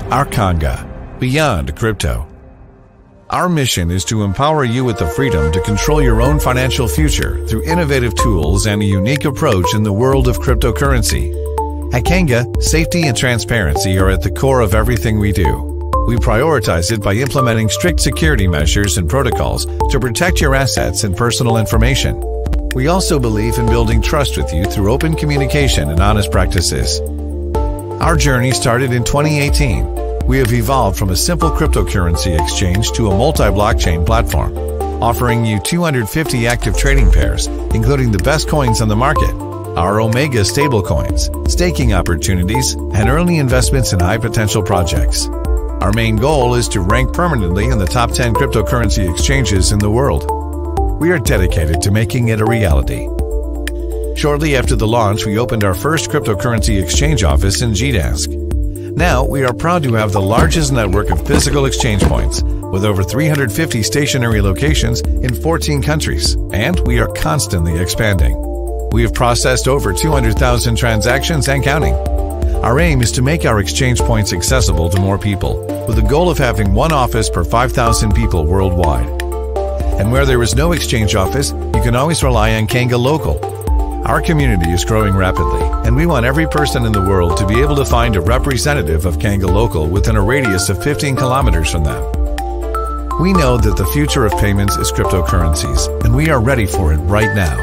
Arcanga, beyond crypto. Our mission is to empower you with the freedom to control your own financial future through innovative tools and a unique approach in the world of cryptocurrency. At Kanga, safety and transparency are at the core of everything we do. We prioritize it by implementing strict security measures and protocols to protect your assets and personal information. We also believe in building trust with you through open communication and honest practices. Our journey started in 2018. We have evolved from a simple cryptocurrency exchange to a multi-blockchain platform, offering you 250 active trading pairs, including the best coins on the market, our Omega stablecoins, staking opportunities, and early investments in high-potential projects. Our main goal is to rank permanently in the top 10 cryptocurrency exchanges in the world. We are dedicated to making it a reality. Shortly after the launch, we opened our first cryptocurrency exchange office in Gdańsk. Now, we are proud to have the largest network of physical exchange points, with over 350 stationary locations in 14 countries, and we are constantly expanding. We have processed over 200,000 transactions and counting. Our aim is to make our exchange points accessible to more people, with the goal of having one office per 5,000 people worldwide. And where there is no exchange office, you can always rely on Kanga Local. Our community is growing rapidly, and we want every person in the world to be able to find a representative of Kanga Local within a radius of 15 kilometers from them. We know that the future of payments is cryptocurrencies, and we are ready for it right now.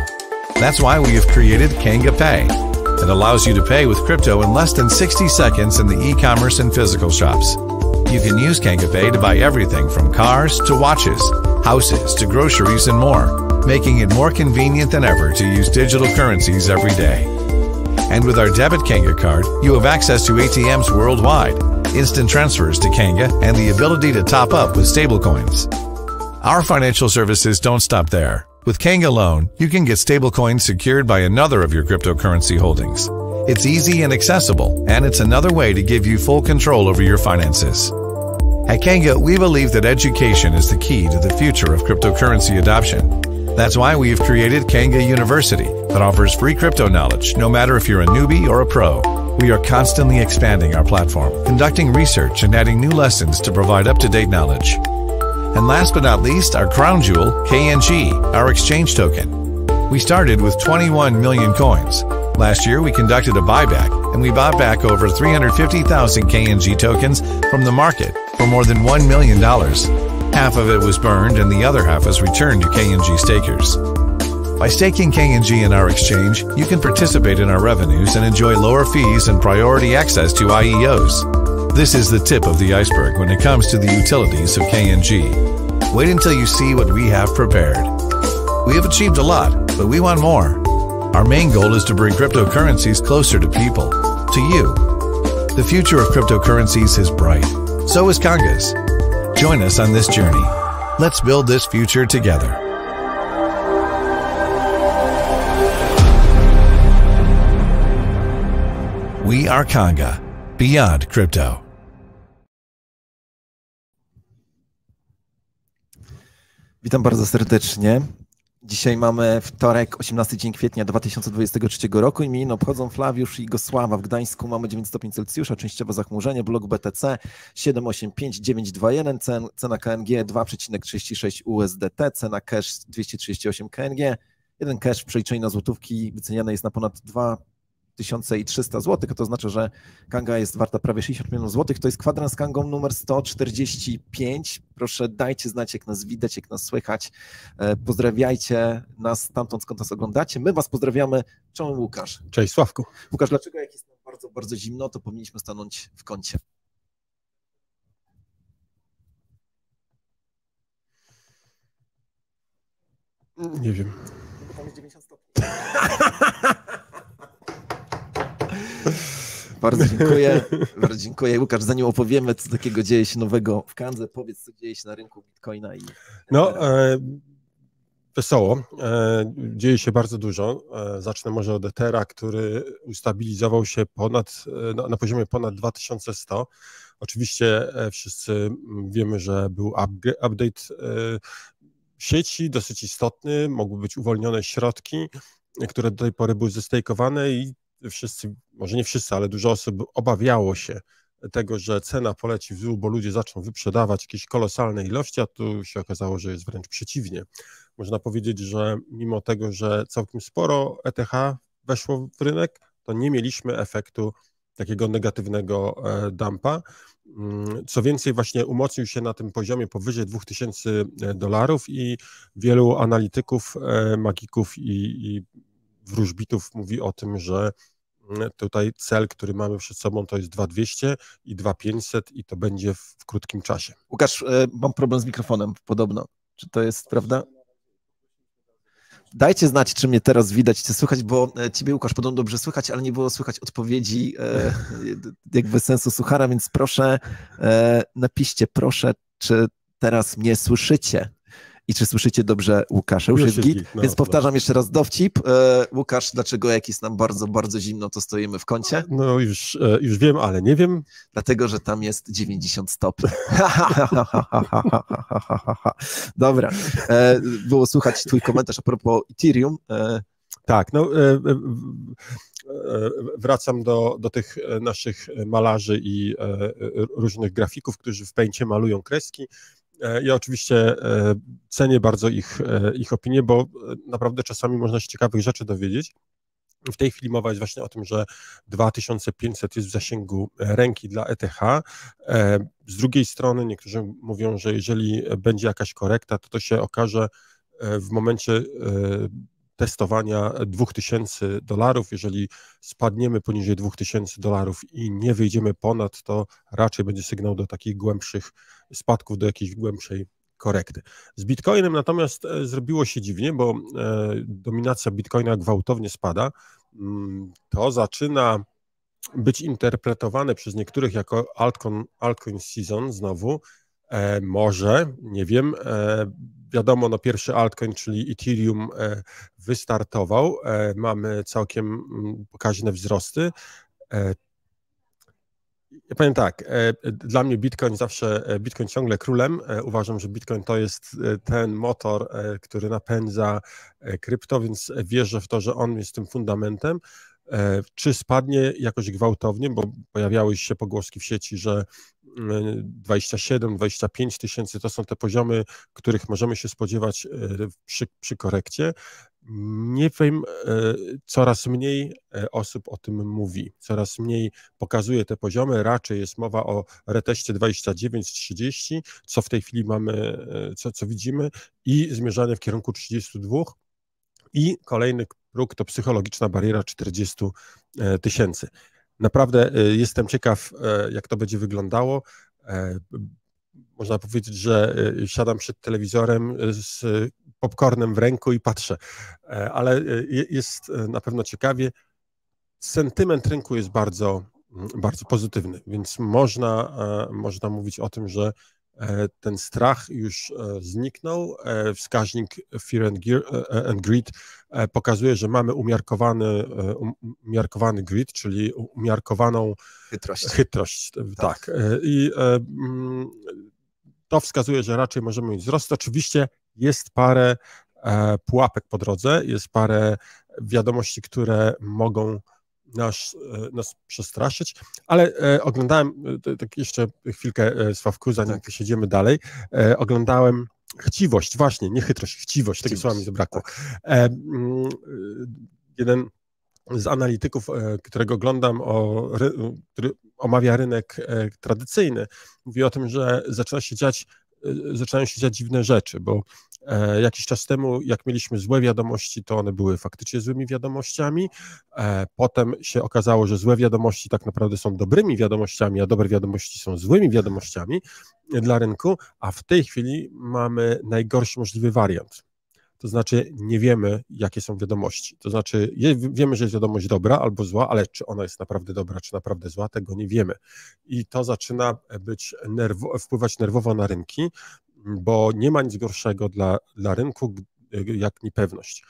That's why we have created Kanga Pay. It allows you to pay with crypto in less than 60 seconds in the e-commerce and physical shops. You can use Kanga Pay to buy everything from cars to watches, houses to groceries and more, making it more convenient than ever to use digital currencies every day. And with our debit Kanga card, you have access to ATMs worldwide, instant transfers to Kanga, and the ability to top up with stablecoins. Our financial services don't stop there. With Kanga Loan, you can get stablecoins secured by another of your cryptocurrency holdings. It's easy and accessible, and it's another way to give you full control over your finances. At Kanga, we believe that education is the key to the future of cryptocurrency adoption. That's why we have created Kanga University that offers free crypto knowledge, no matter if you're a newbie or a pro. We are constantly expanding our platform, conducting research, and adding new lessons to provide up-to-date knowledge. And last but not least, our crown jewel, KNG, our exchange token. We started with 21 million coins. Last year, we conducted a buyback, and we bought back over 350,000 KNG tokens from the market for more than $1 million. Half of it was burned, and the other half was returned to KNG stakers. By staking KNG in our exchange, you can participate in our revenues and enjoy lower fees and priority access to IEOs. This is the tip of the iceberg when it comes to the utilities of KNG. Wait until you see what we have prepared. We have achieved a lot, but we want more. Our main goal is to bring cryptocurrencies closer to people, to you. The future of cryptocurrencies is bright. So is Kanga's. Join us on this journey. Let's build this future together. We are Kanga, beyond crypto. Witam bardzo serdecznie. Dzisiaj mamy wtorek, 18 dzień kwietnia 2023 roku. Imieniny obchodzą Flawiusz i Gosława. W Gdańsku mamy 9 stopni Celsjusza, częściowo zachmurzenie. Blok BTC 785921, cena KNG 2,36 USDT, cena cash 238 KNG. Jeden cash w przeliczeniu na złotówki wyceniany jest na ponad 2300 zł, to oznacza, że Kanga jest warta prawie 60 milionów złotych. To jest kwadrans z Kangą numer 145. Proszę, dajcie znać, jak nas widać, jak nas słychać. Pozdrawiajcie nas stamtąd, skąd nas oglądacie. My was pozdrawiamy. Czołem Łukasz. Cześć Sławku. Łukasz, dlaczego jak jest nam bardzo, bardzo zimno, to powinniśmy stanąć w kącie? Nie wiem. Bo tam jest 90 stopni. Bardzo dziękuję. Bardzo dziękuję. Łukasz, zanim opowiemy, co takiego dzieje się nowego w Kandze, powiedz, co dzieje się na rynku Bitcoina. Wesoło. Dzieje się bardzo dużo. Zacznę może od Ethera, który ustabilizował się na poziomie ponad 2100. Oczywiście wszyscy wiemy, że był update sieci, dosyć istotny. Mogły być uwolnione środki, które do tej pory były zestejkowane i wszyscy, może nie wszyscy, ale dużo osób obawiało się tego, że cena poleci w dół, bo ludzie zaczną wyprzedawać jakieś kolosalne ilości, a tu się okazało, że jest wręcz przeciwnie. Można powiedzieć, że mimo tego, że całkiem sporo ETH weszło w rynek, to nie mieliśmy efektu takiego negatywnego dumpa. Co więcej, właśnie umocnił się na tym poziomie powyżej $2000 i wielu analityków, magików i wróżbitów mówi o tym, że tutaj cel, który mamy przed sobą, to jest 2200 i 2500 i to będzie w krótkim czasie. Łukasz, mam problem z mikrofonem podobno. Czy to jest prawda? Dajcie znać, czy mnie teraz widać, czy słychać, bo ciebie, Łukasz, podobno dobrze słychać, ale nie było słychać odpowiedzi jakby sensu suchara, więc proszę napiszcie, proszę, czy teraz mnie słyszycie i czy słyszycie dobrze Łukasza. Już jest git, więc powtarzam jeszcze raz dowcip. Łukasz, dlaczego jak jest nam bardzo, bardzo zimno, to stoimy w kącie? No już wiem, ale nie wiem. Dlatego, że tam jest 90 stopni. Dobra, było słychać twój komentarz a propos Ethereum. Tak, no wracam do tych naszych malarzy i różnych grafików, którzy w Paincie malują kreski. Ja oczywiście cenię bardzo ich opinię, bo naprawdę czasami można się ciekawych rzeczy dowiedzieć. W tej chwili mowa jest właśnie o tym, że 2500 jest w zasięgu ręki dla ETH. Z drugiej strony niektórzy mówią, że jeżeli będzie jakaś korekta, to się okaże w momencie testowania $2000. Jeżeli spadniemy poniżej $2000 i nie wyjdziemy ponad, to raczej będzie sygnał do takich głębszych spadków, do jakiejś głębszej korekty. Z Bitcoinem natomiast zrobiło się dziwnie, bo dominacja Bitcoina gwałtownie spada. To zaczyna być interpretowane przez niektórych jako altcoin season znowu. Może, nie wiem, wiadomo, no pierwszy altcoin, czyli Ethereum wystartował, mamy całkiem pokaźne wzrosty. Ja powiem tak, dla mnie Bitcoin ciągle królem. Uważam, że Bitcoin to jest ten motor, który napędza krypto, więc wierzę w to, że on jest tym fundamentem. Czy spadnie jakoś gwałtownie, bo pojawiały się pogłoski w sieci, że 27-25 tysięcy to są te poziomy, których możemy się spodziewać przy korekcie. Nie wiem, coraz mniej osób o tym mówi, coraz mniej pokazuje te poziomy, raczej jest mowa o reteście 29-30, co w tej chwili mamy, co widzimy, i zmierzanie w kierunku 32 i kolejny próg to psychologiczna bariera 40 tysięcy. Naprawdę jestem ciekaw, jak to będzie wyglądało. Można powiedzieć, że siadam przed telewizorem z popcornem w ręku i patrzę, ale jest na pewno ciekawie. Sentyment rynku jest bardzo, bardzo pozytywny, więc można mówić o tym, że ten strach już zniknął. Wskaźnik Fear and Greed pokazuje, że mamy umiarkowany greed, czyli umiarkowaną chytrość. Tak. I to wskazuje, że raczej możemy mieć wzrost. Oczywiście jest parę pułapek po drodze, jest parę wiadomości, które mogą nas przestraszyć, ale oglądałem, tak jeszcze chwilkę, Sławku, zanim siedzimy dalej, oglądałem chciwość, właśnie, nie chytrość, chciwość, tego słowa mi zabrakło. Tak. Jeden z analityków, którego oglądam, który omawia rynek tradycyjny, mówi o tym, że zaczynają się dziać dziwne rzeczy, bo jakiś czas temu, jak mieliśmy złe wiadomości, to one były faktycznie złymi wiadomościami. Potem się okazało, że złe wiadomości tak naprawdę są dobrymi wiadomościami, a dobre wiadomości są złymi wiadomościami dla rynku, a w tej chwili mamy najgorszy możliwy wariant. To znaczy nie wiemy, jakie są wiadomości. To znaczy wiemy, że jest wiadomość dobra albo zła, ale czy ona jest naprawdę dobra, czy naprawdę zła, tego nie wiemy. I to zaczyna wpływać nerwowo na rynki, bo nie ma nic gorszego dla rynku jak niepewność.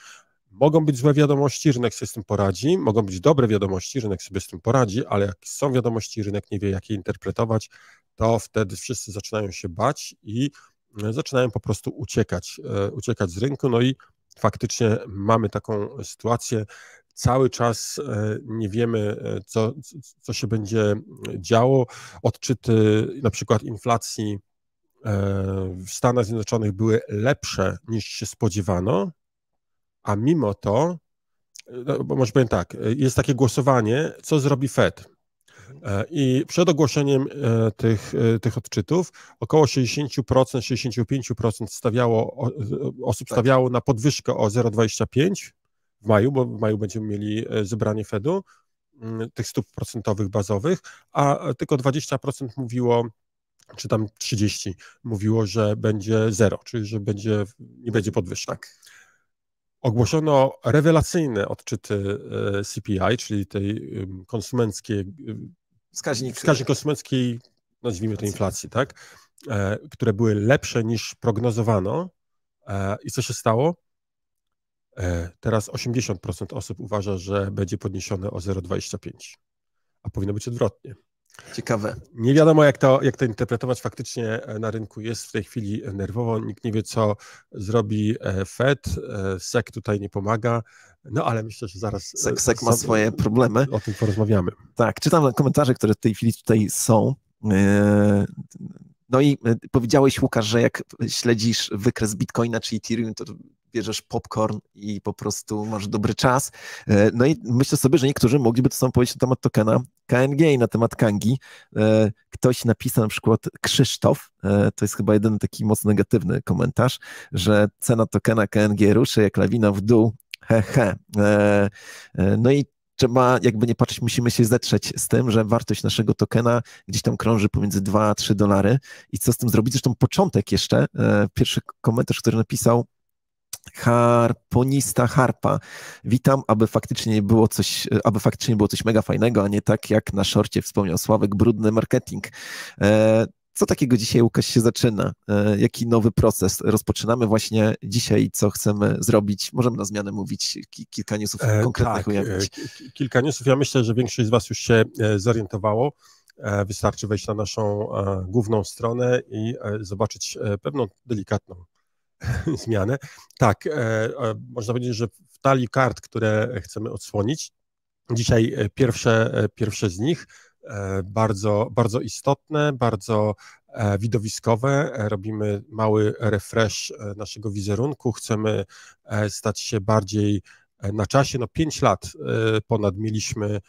Mogą być złe wiadomości, rynek sobie z tym poradzi, mogą być dobre wiadomości, rynek sobie z tym poradzi, ale jak są wiadomości, rynek nie wie, jak je interpretować, to wtedy wszyscy zaczynają się bać i zaczynają po prostu uciekać z rynku, no i faktycznie mamy taką sytuację. cały czas nie wiemy, co się będzie działo. Odczyty na przykład inflacji w Stanach Zjednoczonych były lepsze niż się spodziewano, a mimo to, bo może powiem tak, jest takie głosowanie, co zrobi Fed. I przed ogłoszeniem tych odczytów około 60%, 65% osób stawiało na podwyżkę o 0,25 w maju, bo w maju będziemy mieli zebranie Fedu, tych stóp procentowych bazowych, a tylko 20% mówiło, czy tam 30% mówiło, że będzie 0, czyli że nie będzie podwyżki. Tak. Ogłoszono rewelacyjne odczyty CPI, czyli tej konsumenckiej, wskaźnik konsumenckiej, nazwijmy to inflacji, tak? Które były lepsze niż prognozowano. I co się stało? Teraz 80% osób uważa, że będzie podniesione o 0,25, a powinno być odwrotnie. Ciekawe. Nie wiadomo, jak to interpretować. Faktycznie na rynku jest w tej chwili nerwowo. Nikt nie wie, co zrobi Fed. SEC tutaj nie pomaga. No ale myślę, że zaraz SEC ma swoje problemy. O tym porozmawiamy. Tak, czytam komentarze, które w tej chwili tutaj są. No i powiedziałeś, Łukasz, że jak śledzisz wykres Bitcoina czy Ethereum, to bierzesz popcorn i po prostu masz dobry czas. No i myślę sobie, że niektórzy mogliby to samo powiedzieć na temat tokena KNG i na temat Kangi. Ktoś napisał, na przykład Krzysztof, to jest chyba jedyny taki mocno negatywny komentarz, że cena tokena KNG ruszy jak lawina w dół. No i trzeba, jakby nie patrzeć, musimy się zetrzeć z tym, że wartość naszego tokena gdzieś tam krąży pomiędzy 2 a 3 dolary. I co z tym zrobić? Zresztą początek jeszcze, pierwszy komentarz, który napisał Harponista Harpa. Witam, aby faktycznie było coś mega fajnego, a nie tak jak na szorcie wspomniał Sławek, brudny marketing. Co takiego dzisiaj, Łukasz, się zaczyna? Jaki nowy proces? Rozpoczynamy właśnie dzisiaj, co chcemy zrobić. Możemy na zmianę mówić, kilka newsów konkretnych ujawnić. Kilka newsów. Ja myślę, że większość z Was już się zorientowało. Wystarczy wejść na naszą główną stronę i zobaczyć pewną delikatną zmianę. Tak, można powiedzieć, że w talii kart, które chcemy odsłonić, dzisiaj pierwsze z nich, bardzo, bardzo istotne, bardzo widowiskowe. Robimy mały refresh naszego wizerunku. Chcemy stać się bardziej na czasie. 5 lat ponad mieliśmy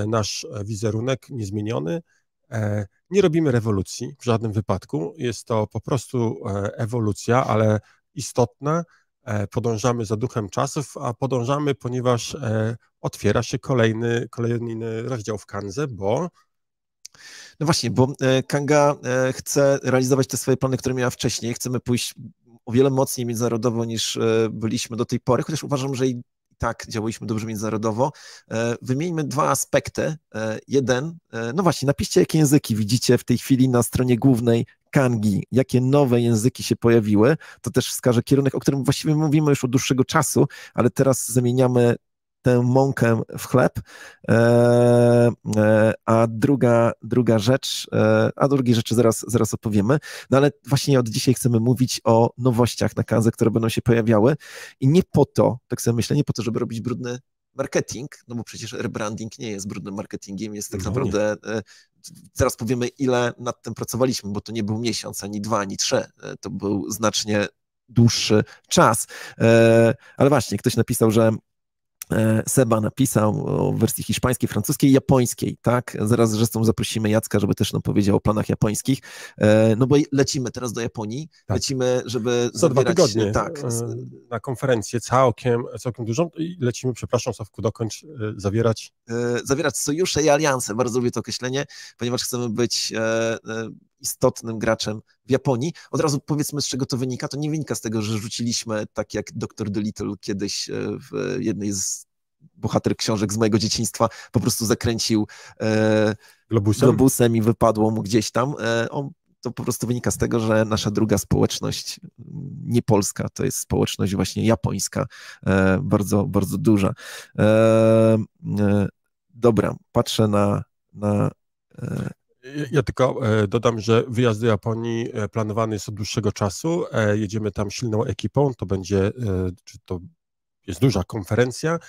nasz wizerunek niezmieniony. Nie robimy rewolucji w żadnym wypadku. Jest to po prostu ewolucja, ale istotna. Podążamy za duchem czasów, a podążamy, ponieważ otwiera się kolejny rozdział w Kandze, bo... No właśnie, bo Kanga chce realizować te swoje plany, które miała wcześniej. Chcemy pójść o wiele mocniej międzynarodowo niż byliśmy do tej pory, chociaż uważam, że i tak działaliśmy dobrze międzynarodowo. Wymieńmy 2 aspekty. Jeden, no właśnie, napiszcie, jakie języki widzicie w tej chwili na stronie głównej Kangi, jakie nowe języki się pojawiły. To też wskaże kierunek, o którym właściwie mówimy już od dłuższego czasu, ale teraz zamieniamy tę mąkę w chleb, a drugiej rzeczy zaraz opowiemy. No ale właśnie od dzisiaj chcemy mówić o nowościach na Kandze, które będą się pojawiały i nie po to, tak sobie myślę, nie po to, żeby robić brudny marketing, no bo przecież rebranding nie jest brudnym marketingiem, jest tak naprawdę, zaraz powiemy, ile nad tym pracowaliśmy, bo to nie był miesiąc, ani 2, ani 3, to był znacznie dłuższy czas. Ale właśnie, ktoś napisał, że Seba napisał o wersji hiszpańskiej, francuskiej i japońskiej, tak? Zaraz zresztą zaprosimy Jacka, żeby też nam powiedział o planach japońskich, no bo lecimy teraz do Japonii, tak. Lecimy, żeby za 2 tygodnie na konferencję całkiem dużą i lecimy, przepraszam Sławku, dokończ, zawierać sojusze i alianse, bardzo lubię to określenie, ponieważ chcemy być istotnym graczem w Japonii. Od razu powiedzmy, z czego to wynika. To nie wynika z tego, że rzuciliśmy, tak jak Dr. Dolittle kiedyś w jednej z bohater książek z mojego dzieciństwa, po prostu zakręcił globusem i wypadło mu gdzieś tam. To po prostu wynika z tego, że nasza druga społeczność, nie polska, to jest społeczność właśnie japońska, bardzo, bardzo duża. Dobra, patrzę na Ja tylko dodam, że wyjazd do Japonii planowany jest od dłuższego czasu. Jedziemy tam silną ekipą, to jest duża konferencja,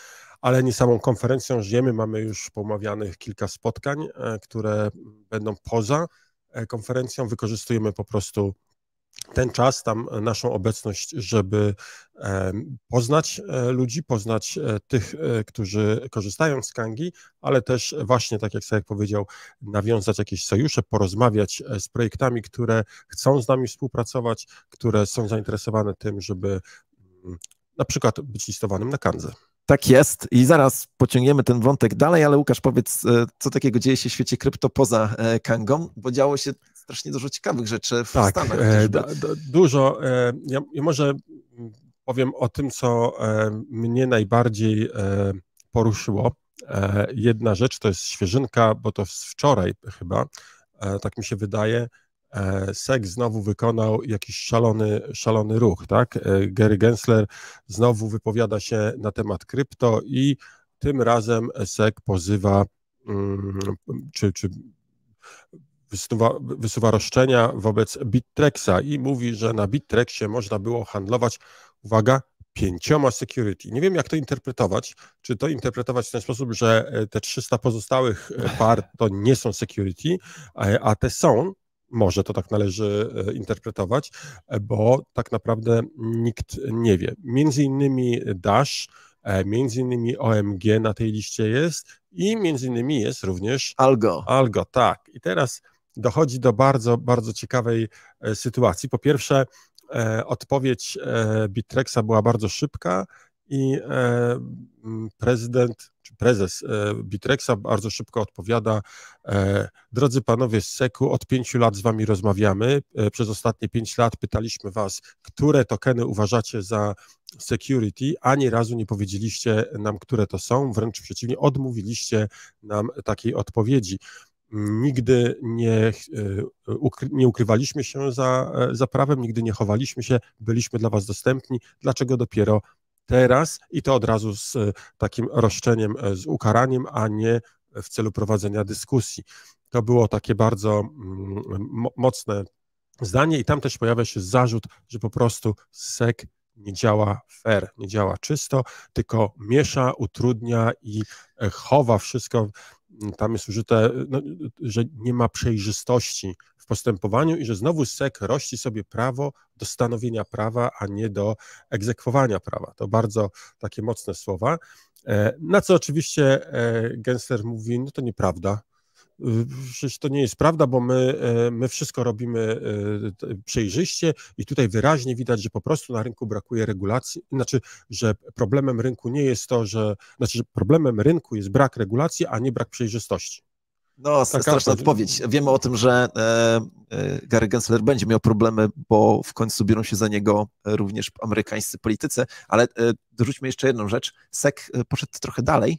ale nie samą konferencją żyjemy. Mamy już poumawianych kilka spotkań, które będą poza konferencją. Wykorzystujemy po prostu ten czas, tam naszą obecność, żeby poznać ludzi, poznać tych, którzy korzystają z Kangi, ale też właśnie, tak jak Sajek powiedział, nawiązać jakieś sojusze, porozmawiać z projektami, które chcą z nami współpracować, które są zainteresowane tym, żeby na przykład być listowanym na Kandze. Tak jest i zaraz pociągniemy ten wątek dalej, ale Łukasz, powiedz, co takiego dzieje się w świecie krypto poza Kangą, bo działo się strasznie dużo ciekawych rzeczy w Stanach. Dużo. Ja może powiem o tym, co mnie najbardziej poruszyło. Jedna rzecz to jest świeżynka, bo to wczoraj chyba, tak mi się wydaje, SEC znowu wykonał jakiś szalony ruch, tak? Gary Gensler znowu wypowiada się na temat krypto i tym razem SEC pozywa, czy wysuwa roszczenia wobec Bittrexa i mówi, że na Bittrexie można było handlować, uwaga, 5 security. Nie wiem, jak to interpretować. Czy to interpretować w ten sposób, że te 300 pozostałych par to nie są security, a te są. Może to tak należy interpretować, bo tak naprawdę nikt nie wie. Między innymi Dash, między innymi OMG na tej liście jest i między innymi jest również Algo, tak. I teraz dochodzi do bardzo, bardzo ciekawej sytuacji. Po pierwsze, odpowiedź Bittrexa była bardzo szybka i prezes Bittrexa bardzo szybko odpowiada: drodzy panowie z SEC-u, od 5 lat z wami rozmawiamy, przez ostatnie 5 lat pytaliśmy was, które tokeny uważacie za security, ani razu nie powiedzieliście nam, które to są, wręcz przeciwnie, odmówiliście nam takiej odpowiedzi. Nigdy nie ukrywaliśmy się za prawem, nigdy nie chowaliśmy się, byliśmy dla was dostępni. Dlaczego dopiero teraz? I to od razu z takim roszczeniem, z ukaraniem, a nie w celu prowadzenia dyskusji. To było takie bardzo mocne zdanie i tam też pojawia się zarzut, że po prostu SEC nie działa fair, nie działa czysto, tylko miesza, utrudnia i chowa wszystko. Tam jest użyte, że nie ma przejrzystości w postępowaniu i że znowu SEC rości sobie prawo do stanowienia prawa, a nie do egzekwowania prawa. To bardzo takie mocne słowa. Na co oczywiście Gensler mówi, no to nieprawda. Przecież to nie jest prawda, bo my wszystko robimy przejrzyście i tutaj wyraźnie widać, że po prostu na rynku brakuje regulacji, że problemem rynku nie jest to, że problemem rynku jest brak regulacji, a nie brak przejrzystości. No, straszna odpowiedź. Wiemy o tym, że Gary Gensler będzie miał problemy, bo w końcu biorą się za niego również amerykańscy politycy, ale dorzućmy jeszcze jedną rzecz. SEC poszedł trochę dalej.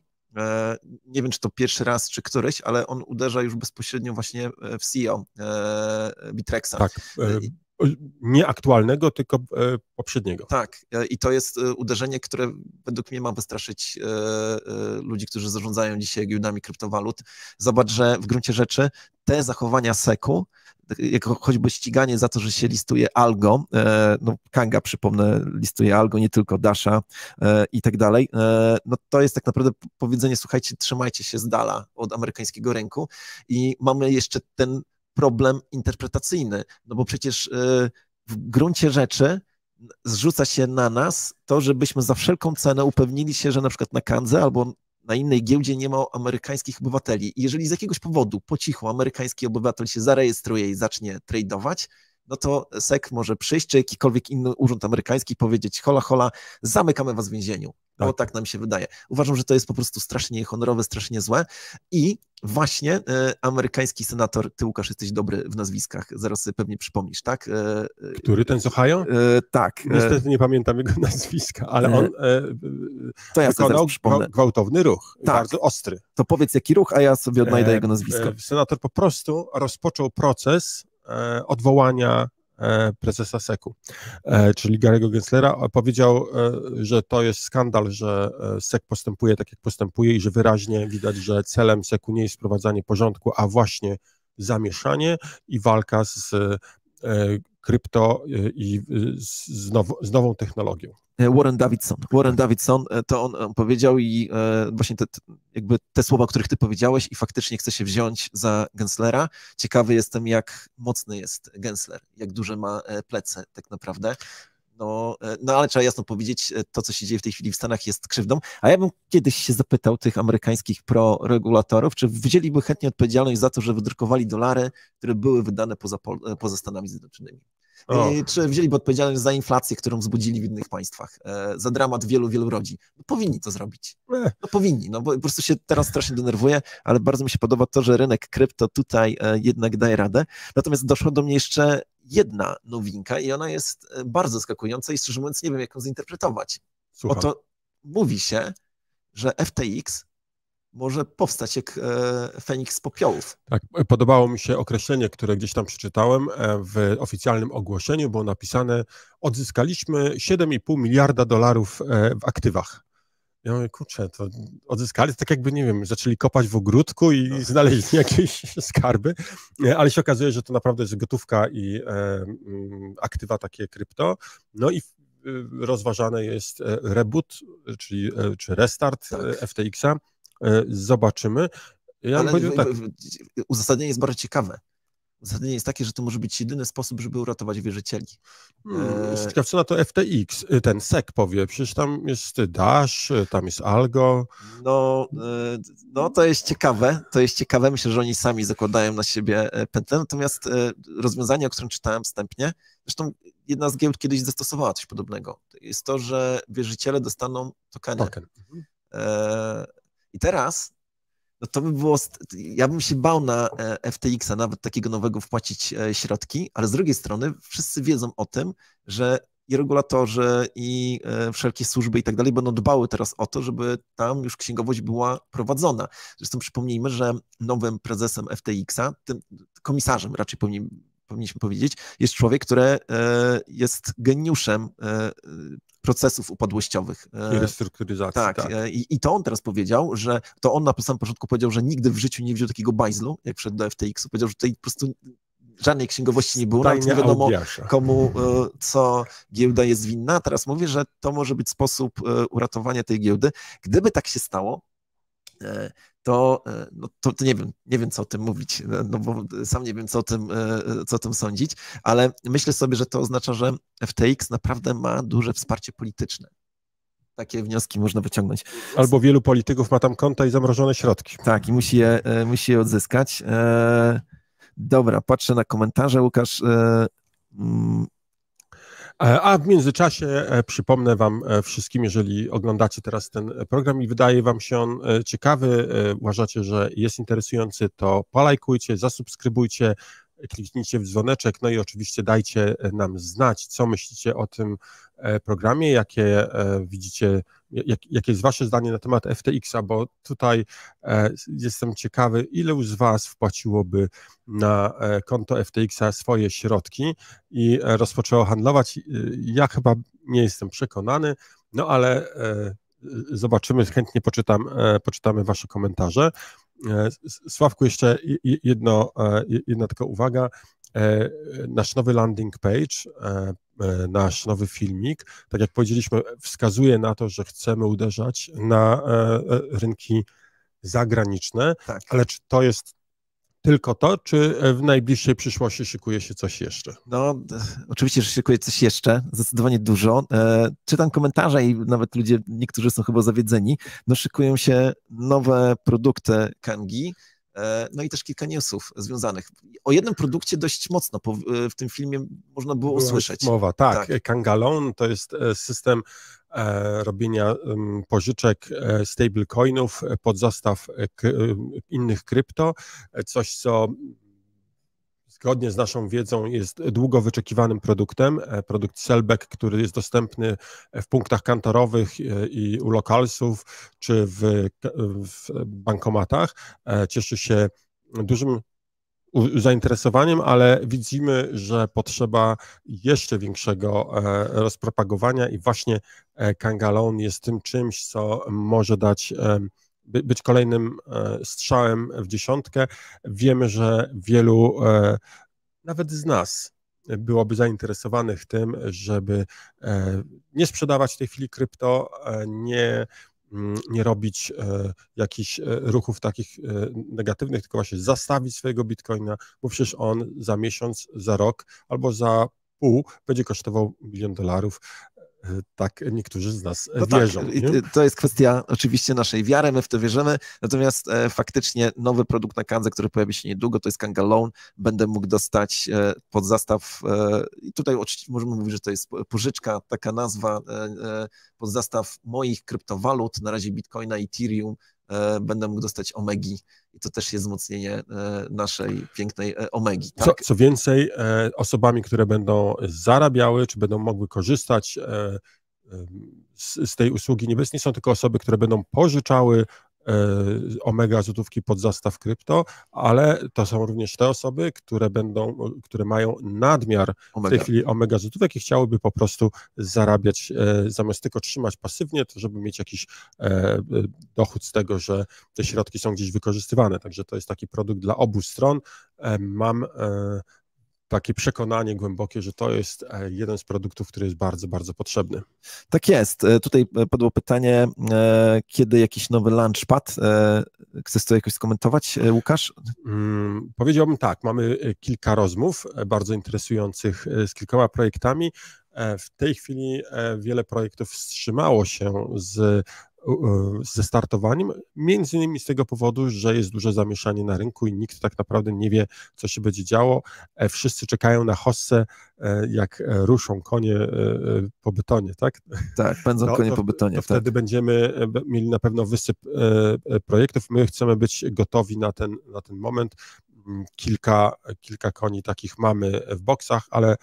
Nie wiem, czy to pierwszy raz, czy któryś, ale on uderza już bezpośrednio właśnie w CEO Bittrexa. Tak, nie aktualnego, tylko poprzedniego. Tak, i to jest uderzenie, które według mnie ma wystraszyć ludzi, którzy zarządzają dzisiaj giełdami kryptowalut. Zobacz, że w gruncie rzeczy te zachowania SEC-u, jako choćby ściganie za to, że się listuje Algo, no Kanga, przypomnę, listuje Algo, nie tylko Dasha i tak dalej, no to jest tak naprawdę powiedzenie, słuchajcie, trzymajcie się z dala od amerykańskiego rynku i mamy jeszcze ten problem interpretacyjny, no bo przecież w gruncie rzeczy zrzuca się na nas to, żebyśmy za wszelką cenę upewnili się, że na przykład na Kandze albo na innej giełdzie nie ma amerykańskich obywateli. I jeżeli z jakiegoś powodu po cichu amerykański obywatel się zarejestruje i zacznie tradeować, no to SEC może przyjść, czy jakikolwiek inny urząd amerykański powiedzieć: hola, hola, zamykamy was w więzieniu. Bo tak nam się wydaje. Uważam, że to jest po prostu strasznie honorowe, strasznie złe. I właśnie amerykański senator, ty Łukasz jesteś dobry w nazwiskach, zaraz sobie pewnie przypomnisz, tak? Który, ten z Ohio? Tak. Niestety nie pamiętam jego nazwiska, ale on to ja wykonał gwałtowny ruch, tak, bardzo ostry. To powiedz jaki ruch, a ja sobie odnajdę jego nazwisko. Senator po prostu rozpoczął proces odwołania prezesa SEC-u, czyli Gary'ego Genslera. Powiedział, że to jest skandal, że SEC postępuje tak, jak postępuje i że wyraźnie widać, że celem SEC-u nie jest wprowadzanie porządku, a właśnie zamieszanie i walka z krypto i z nową technologią. Warren Davidson, to on powiedział i właśnie jakby te słowa, o których ty powiedziałeś i faktycznie chce się wziąć za Genslera. Ciekawy jestem, jak mocny jest Gensler, jak duże ma plecy tak naprawdę. No ale trzeba jasno powiedzieć, to co się dzieje w tej chwili w Stanach jest krzywdą, a ja bym kiedyś się zapytał tych amerykańskich proregulatorów, czy wzięliby chętnie odpowiedzialność za to, że wydrukowali dolary, które były wydane poza Stanami Zjednoczonymi. Czy wzięliby odpowiedzialność za inflację, którą wzbudzili w innych państwach, za dramat wielu rodzin. No, powinni to zrobić. No powinni, no bo po prostu się teraz strasznie denerwuję, ale bardzo mi się podoba to, że rynek krypto tutaj jednak daje radę. Natomiast doszła do mnie jeszcze jedna nowinka i ona jest bardzo zaskakująca i szczerze mówiąc nie wiem, jak ją zinterpretować. Słucham. Oto mówi się, że FTX może powstać jak Feniks z popiołów. Tak, podobało mi się określenie, które gdzieś tam przeczytałem w oficjalnym ogłoszeniu, było napisane: odzyskaliśmy $7,5 miliarda w aktywach. Ja mówię, kurczę, to odzyskali, to tak jakby, nie wiem, zaczęli kopać w ogródku i znaleźli jakieś skarby, ale się okazuje, że to naprawdę jest gotówka i aktywa takie krypto. No i rozważane jest reboot, czy restart FTX-a. Zobaczymy. Ale uzasadnienie jest bardzo ciekawe. Uzasadnienie jest takie, że to może być jedyny sposób, żeby uratować wierzycieli. Ciekaw, co na to FTX, ten SEC powie, przecież tam jest Dash, tam jest Algo. No to jest ciekawe, myślę, że oni sami zakładają na siebie pętlę, natomiast rozwiązanie, o którym czytałem wstępnie, zresztą jedna z giełd kiedyś zastosowała coś podobnego, jest to, że wierzyciele dostaną tokeny. I teraz, no to by było, ja bym się bał na FTX-a nawet takiego nowego wpłacić środki, ale z drugiej strony wszyscy wiedzą o tym, że i regulatorzy, i wszelkie służby i tak dalej będą dbały teraz o to, żeby tam już księgowość była prowadzona. Zresztą przypomnijmy, że nowym prezesem FTX-a, tym komisarzem raczej powinniśmy powiedzieć, jest człowiek, który jest geniuszem procesów upadłościowych. I restrukturyzacji. Tak. I to on teraz powiedział, że to on na samym początku powiedział, że nigdy w życiu nie wziął takiego bajzlu, jak wszedł do FTX-u. Powiedział, że tutaj po prostu żadnej księgowości nie było, nawet nie wiadomo komu co giełda jest winna. A teraz mówię, że to może być sposób uratowania tej giełdy. Gdyby tak się stało, to nie wiem, co o tym mówić, no bo sam nie wiem, co o tym sądzić, ale myślę sobie, że to oznacza, że FTX naprawdę ma duże wsparcie polityczne. Takie wnioski można wyciągnąć. Albo wielu polityków ma tam konta i zamrożone środki. Tak, i musi je odzyskać. Dobra, patrzę na komentarze, Łukasz. A w międzyczasie przypomnę wam wszystkim, jeżeli oglądacie teraz ten program i wydaje wam się on ciekawy, uważacie, że jest interesujący, to polajkujcie, zasubskrybujcie, kliknijcie w dzwoneczek, no i oczywiście dajcie nam znać, co myślicie o tym programie, jakie widzicie, jakie jest wasze zdanie na temat FTX-a, bo tutaj jestem ciekawy, ile z was wpłaciłoby na konto FTX-a swoje środki i rozpoczęło handlować. Ja chyba nie jestem przekonany, no ale zobaczymy, chętnie poczytamy wasze komentarze. Sławku, jeszcze jedna tylko uwaga. Nasz nowy landing page, nasz nowy filmik, tak jak powiedzieliśmy, wskazuje na to, że chcemy uderzać na rynki zagraniczne, tak. Ale czy to jest tylko to, czy w najbliższej przyszłości szykuje się coś jeszcze? No, oczywiście, że szykuje coś jeszcze, zdecydowanie dużo. Czytam komentarze i nawet ludzie, niektórzy są chyba zawiedzeni, no szykują się nowe produkty Kangi, no i też kilka newsów związanych. O jednym produkcie dość mocno w tym filmie można było usłyszeć. Mowa, tak. Kangalon to jest system robienia pożyczek stablecoinów pod zastaw innych krypto, coś co zgodnie z naszą wiedzą jest długo wyczekiwanym produktem, produkt Sellback, który jest dostępny w punktach kantorowych i u lokalsów, czy w bankomatach. Cieszy się dużym zainteresowaniem, ale widzimy, że potrzeba jeszcze większego rozpropagowania i właśnie Kangalon jest tym czymś, co może być kolejnym strzałem w dziesiątkę. Wiemy, że wielu, nawet z nas, byłoby zainteresowanych tym, żeby nie sprzedawać w tej chwili krypto, nie robić jakichś ruchów takich negatywnych, tylko właśnie zastawić swojego bitcoina, bo przecież on za miesiąc, za rok albo za pół będzie kosztował $1 000 000. Tak niektórzy z nas wierzą. Tak. To jest kwestia oczywiście naszej wiary, my w to wierzymy, natomiast faktycznie nowy produkt na Kandze, który pojawi się niedługo, to jest Kanga Loan, będę mógł dostać pod zastaw, i tutaj oczywiście możemy mówić, że to jest pożyczka, taka nazwa, pod zastaw moich kryptowalut, na razie Bitcoina, Ethereum, będę mógł dostać Omegi i to też jest wzmocnienie naszej pięknej Omegi. Tak? Co więcej, osobami, które będą zarabiały, czy będą mogły korzystać z tej usługi, nie są tylko osoby, które będą pożyczały Omega złotówki pod zastaw krypto, ale to są również te osoby, które mają nadmiar w tej chwili Omega złotówek i chciałyby po prostu zarabiać, zamiast tylko trzymać pasywnie, to żeby mieć jakiś dochód z tego, że te środki są gdzieś wykorzystywane. Także to jest taki produkt dla obu stron. Mam takie przekonanie głębokie, że to jest jeden z produktów, który jest bardzo, bardzo potrzebny. Tak jest. Tutaj padło pytanie, kiedy jakiś nowy launchpad? Chcesz to jakoś skomentować, Łukasz? Powiedziałbym tak, mamy kilka rozmów bardzo interesujących z kilkoma projektami. W tej chwili wiele projektów wstrzymało się ze startowaniem, między innymi z tego powodu, że jest duże zamieszanie na rynku i nikt tak naprawdę nie wie, co się będzie działo. Wszyscy czekają na hossę, jak ruszą konie po betonie, tak? Tak, pędzą konie po betonie. To wtedy będziemy mieli na pewno wysyp projektów. My chcemy być gotowi na ten moment. Kilka koni takich mamy w boksach, ale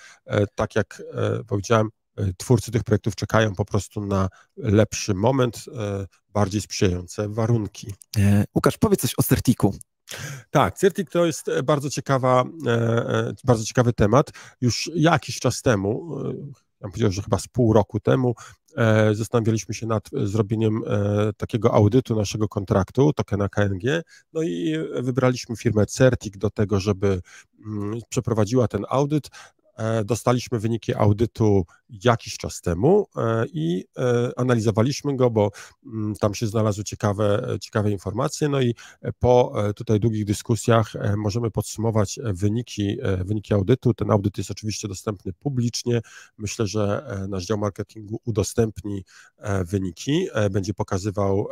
tak jak powiedziałem, twórcy tych projektów czekają po prostu na lepszy moment, bardziej sprzyjające warunki. Łukasz, powiedz coś o Certicu. Tak, Certic to jest bardzo ciekawy temat. Już jakiś czas temu, ja bym powiedział, że chyba z pół roku temu, zastanawialiśmy się nad zrobieniem takiego audytu naszego kontraktu, tokena KNG, no i wybraliśmy firmę Certic do tego, żeby przeprowadziła ten audyt. Dostaliśmy wyniki audytu jakiś czas temu i analizowaliśmy go, bo tam się znalazły ciekawe informacje, no i po tutaj długich dyskusjach możemy podsumować wyniki audytu. Ten audyt jest oczywiście dostępny publicznie. Myślę, że nasz dział marketingu udostępni wyniki, będzie pokazywał,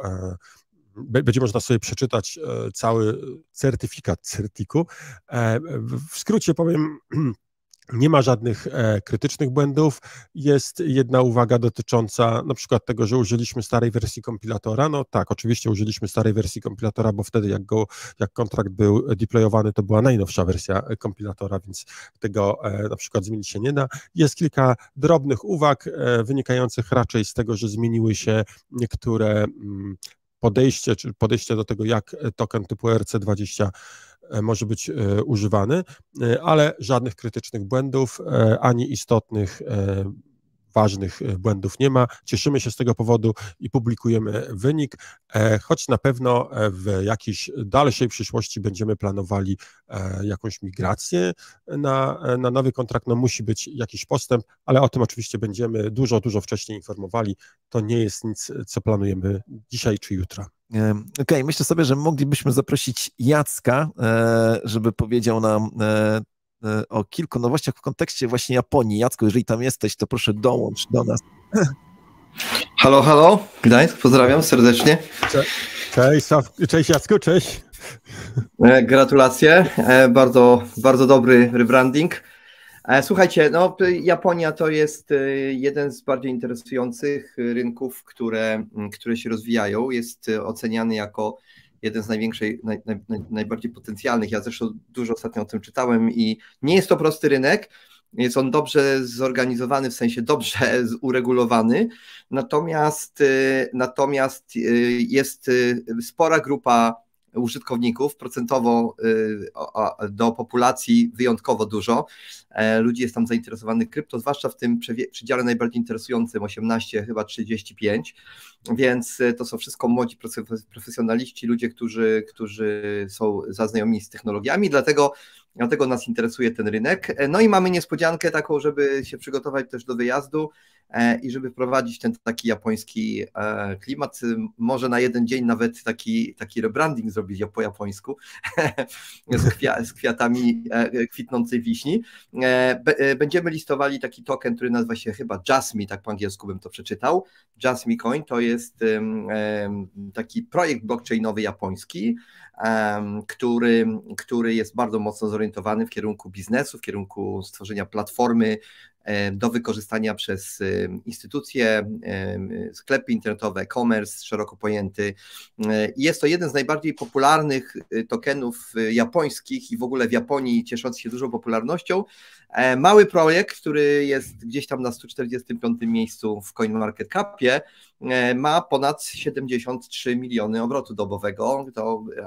będzie można sobie przeczytać cały certyfikat Certicu. W skrócie powiem, nie ma żadnych krytycznych błędów. Jest jedna uwaga dotycząca na przykład tego, że użyliśmy starej wersji kompilatora. No tak, oczywiście użyliśmy starej wersji kompilatora, bo wtedy jak kontrakt był deployowany, to była najnowsza wersja kompilatora, więc tego na przykład zmienić się nie da. Jest kilka drobnych uwag wynikających raczej z tego, że zmieniły się niektóre podejście do tego, jak token typu ERC20 może być używany, ale żadnych krytycznych błędów, ani istotnych, ważnych błędów nie ma. Cieszymy się z tego powodu i publikujemy wynik, choć na pewno w jakiejś dalszej przyszłości będziemy planowali jakąś migrację na nowy kontrakt. No musi być jakiś postęp, ale o tym oczywiście będziemy dużo wcześniej informowali. To nie jest nic, co planujemy dzisiaj czy jutro. Okej, myślę sobie, że moglibyśmy zaprosić Jacka, żeby powiedział nam o kilku nowościach w kontekście właśnie Japonii. Jacku, jeżeli tam jesteś, to proszę dołącz do nas. Halo, Gdańsk, pozdrawiam serdecznie. Cześć Jacku, cześć. Gratulacje, bardzo dobry rebranding. Słuchajcie, no Japonia to jest jeden z bardziej interesujących rynków, które się rozwijają. Jest oceniany jako jeden z najbardziej potencjalnych. Ja zresztą dużo ostatnio o tym czytałem i nie jest to prosty rynek. Jest on dobrze zorganizowany, w sensie dobrze uregulowany, natomiast jest spora grupa użytkowników, procentowo do populacji wyjątkowo dużo. Ludzi jest tam zainteresowanych krypto, zwłaszcza w tym przedziale najbardziej interesującym, 18, chyba 35, więc to są wszystko młodzi profesjonaliści, ludzie, którzy są zaznajomieni z technologiami, dlatego dlatego nas interesuje ten rynek. No i mamy niespodziankę taką, żeby się przygotować też do wyjazdu i żeby wprowadzić ten taki japoński klimat, może na jeden dzień nawet taki rebranding zrobić po japońsku z kwiatami kwitnącej wiśni. Będziemy listowali taki token, który nazywa się chyba Jasmine, tak po angielsku bym to przeczytał. Jasmine Coin to jest taki projekt blockchainowy japoński, który jest bardzo mocno zorientowany w kierunku biznesu, w kierunku stworzenia platformy do wykorzystania przez instytucje, sklepy internetowe, e-commerce szeroko pojęty. Jest to jeden z najbardziej popularnych tokenów japońskich i w ogóle w Japonii cieszący się dużą popularnością. Mały projekt, który jest gdzieś tam na 145 miejscu w CoinMarketCapie, ma ponad 73 miliony obrotu dobowego,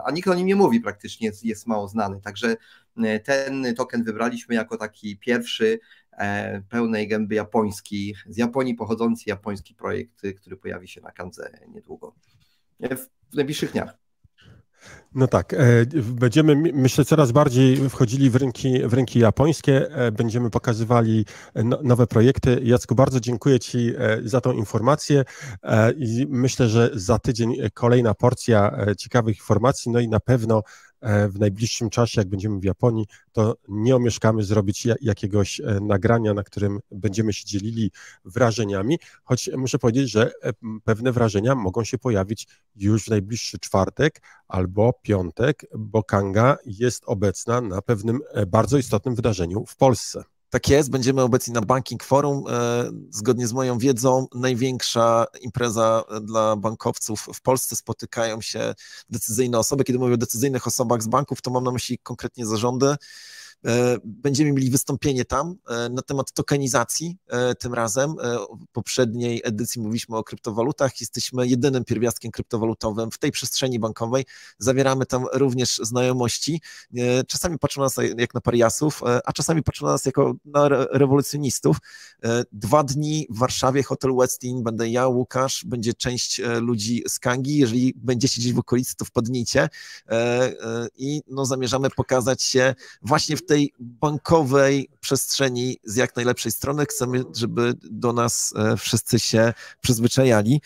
a nikt o nim nie mówi praktycznie, jest mało znany, także ten token wybraliśmy jako taki pierwszy pełnej gęby japoński, z Japonii pochodzący japoński projekt, który pojawi się na Kandze niedługo, w najbliższych dniach. No tak, będziemy, myślę, coraz bardziej wchodzili w rynki japońskie, będziemy pokazywali nowe projekty. Jacku, bardzo dziękuję Ci za tą informację i myślę, że za tydzień kolejna porcja ciekawych informacji, no i na pewno w najbliższym czasie, jak będziemy w Japonii, to nie omieszkamy zrobić jakiegoś nagrania, na którym będziemy się dzielili wrażeniami, choć muszę powiedzieć, że pewne wrażenia mogą się pojawić już w najbliższy czwartek albo piątek, bo Kanga jest obecna na pewnym bardzo istotnym wydarzeniu w Polsce. Tak jest, będziemy obecni na Banking Forum. Zgodnie z moją wiedzą największa impreza dla bankowców w Polsce. Spotykają się decyzyjne osoby. Kiedy mówię o decyzyjnych osobach z banków, to mam na myśli konkretnie zarządy. Będziemy mieli wystąpienie tam na temat tokenizacji tym razem. W poprzedniej edycji mówiliśmy o kryptowalutach. Jesteśmy jedynym pierwiastkiem kryptowalutowym w tej przestrzeni bankowej. Zawieramy tam również znajomości. Czasami patrzą na nas jak na pariasów, a czasami patrzą na nas jako na rewolucjonistów. 2 dni w Warszawie, hotel Westin, będę ja, Łukasz, będzie część ludzi z Kangi. Jeżeli będziecie gdzieś w okolicy, to wpadnijcie i zamierzamy pokazać się właśnie w tej bankowej przestrzeni z jak najlepszej strony. Chcemy, żeby do nas wszyscy się przyzwyczajali.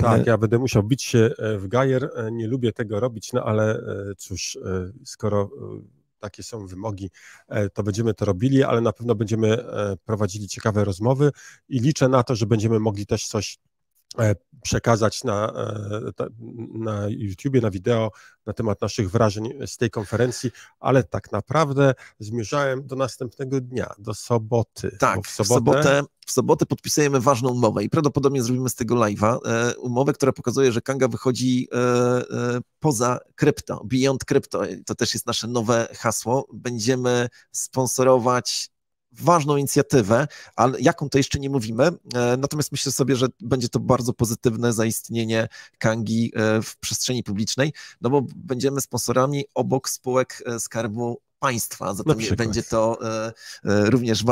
Tak, ja będę musiał bić się w gajer. Nie lubię tego robić, no ale cóż, skoro takie są wymogi, to będziemy to robili, ale na pewno będziemy prowadzili ciekawe rozmowy i liczę na to, że będziemy mogli też coś przekazać na YouTubie, na wideo na temat naszych wrażeń z tej konferencji, ale tak naprawdę zmierzałem do następnego dnia, do soboty. Tak, w sobotę podpisujemy ważną umowę i prawdopodobnie zrobimy z tego live'a. Umowę, która pokazuje, że Kanga wychodzi poza krypto, beyond crypto. To też jest nasze nowe hasło. Będziemy sponsorować ważną inicjatywę, ale jaką to jeszcze nie mówimy, natomiast myślę sobie, że będzie to bardzo pozytywne zaistnienie Kangi w przestrzeni publicznej, no bo będziemy sponsorami obok spółek Skarbu Państwa, zatem będzie to również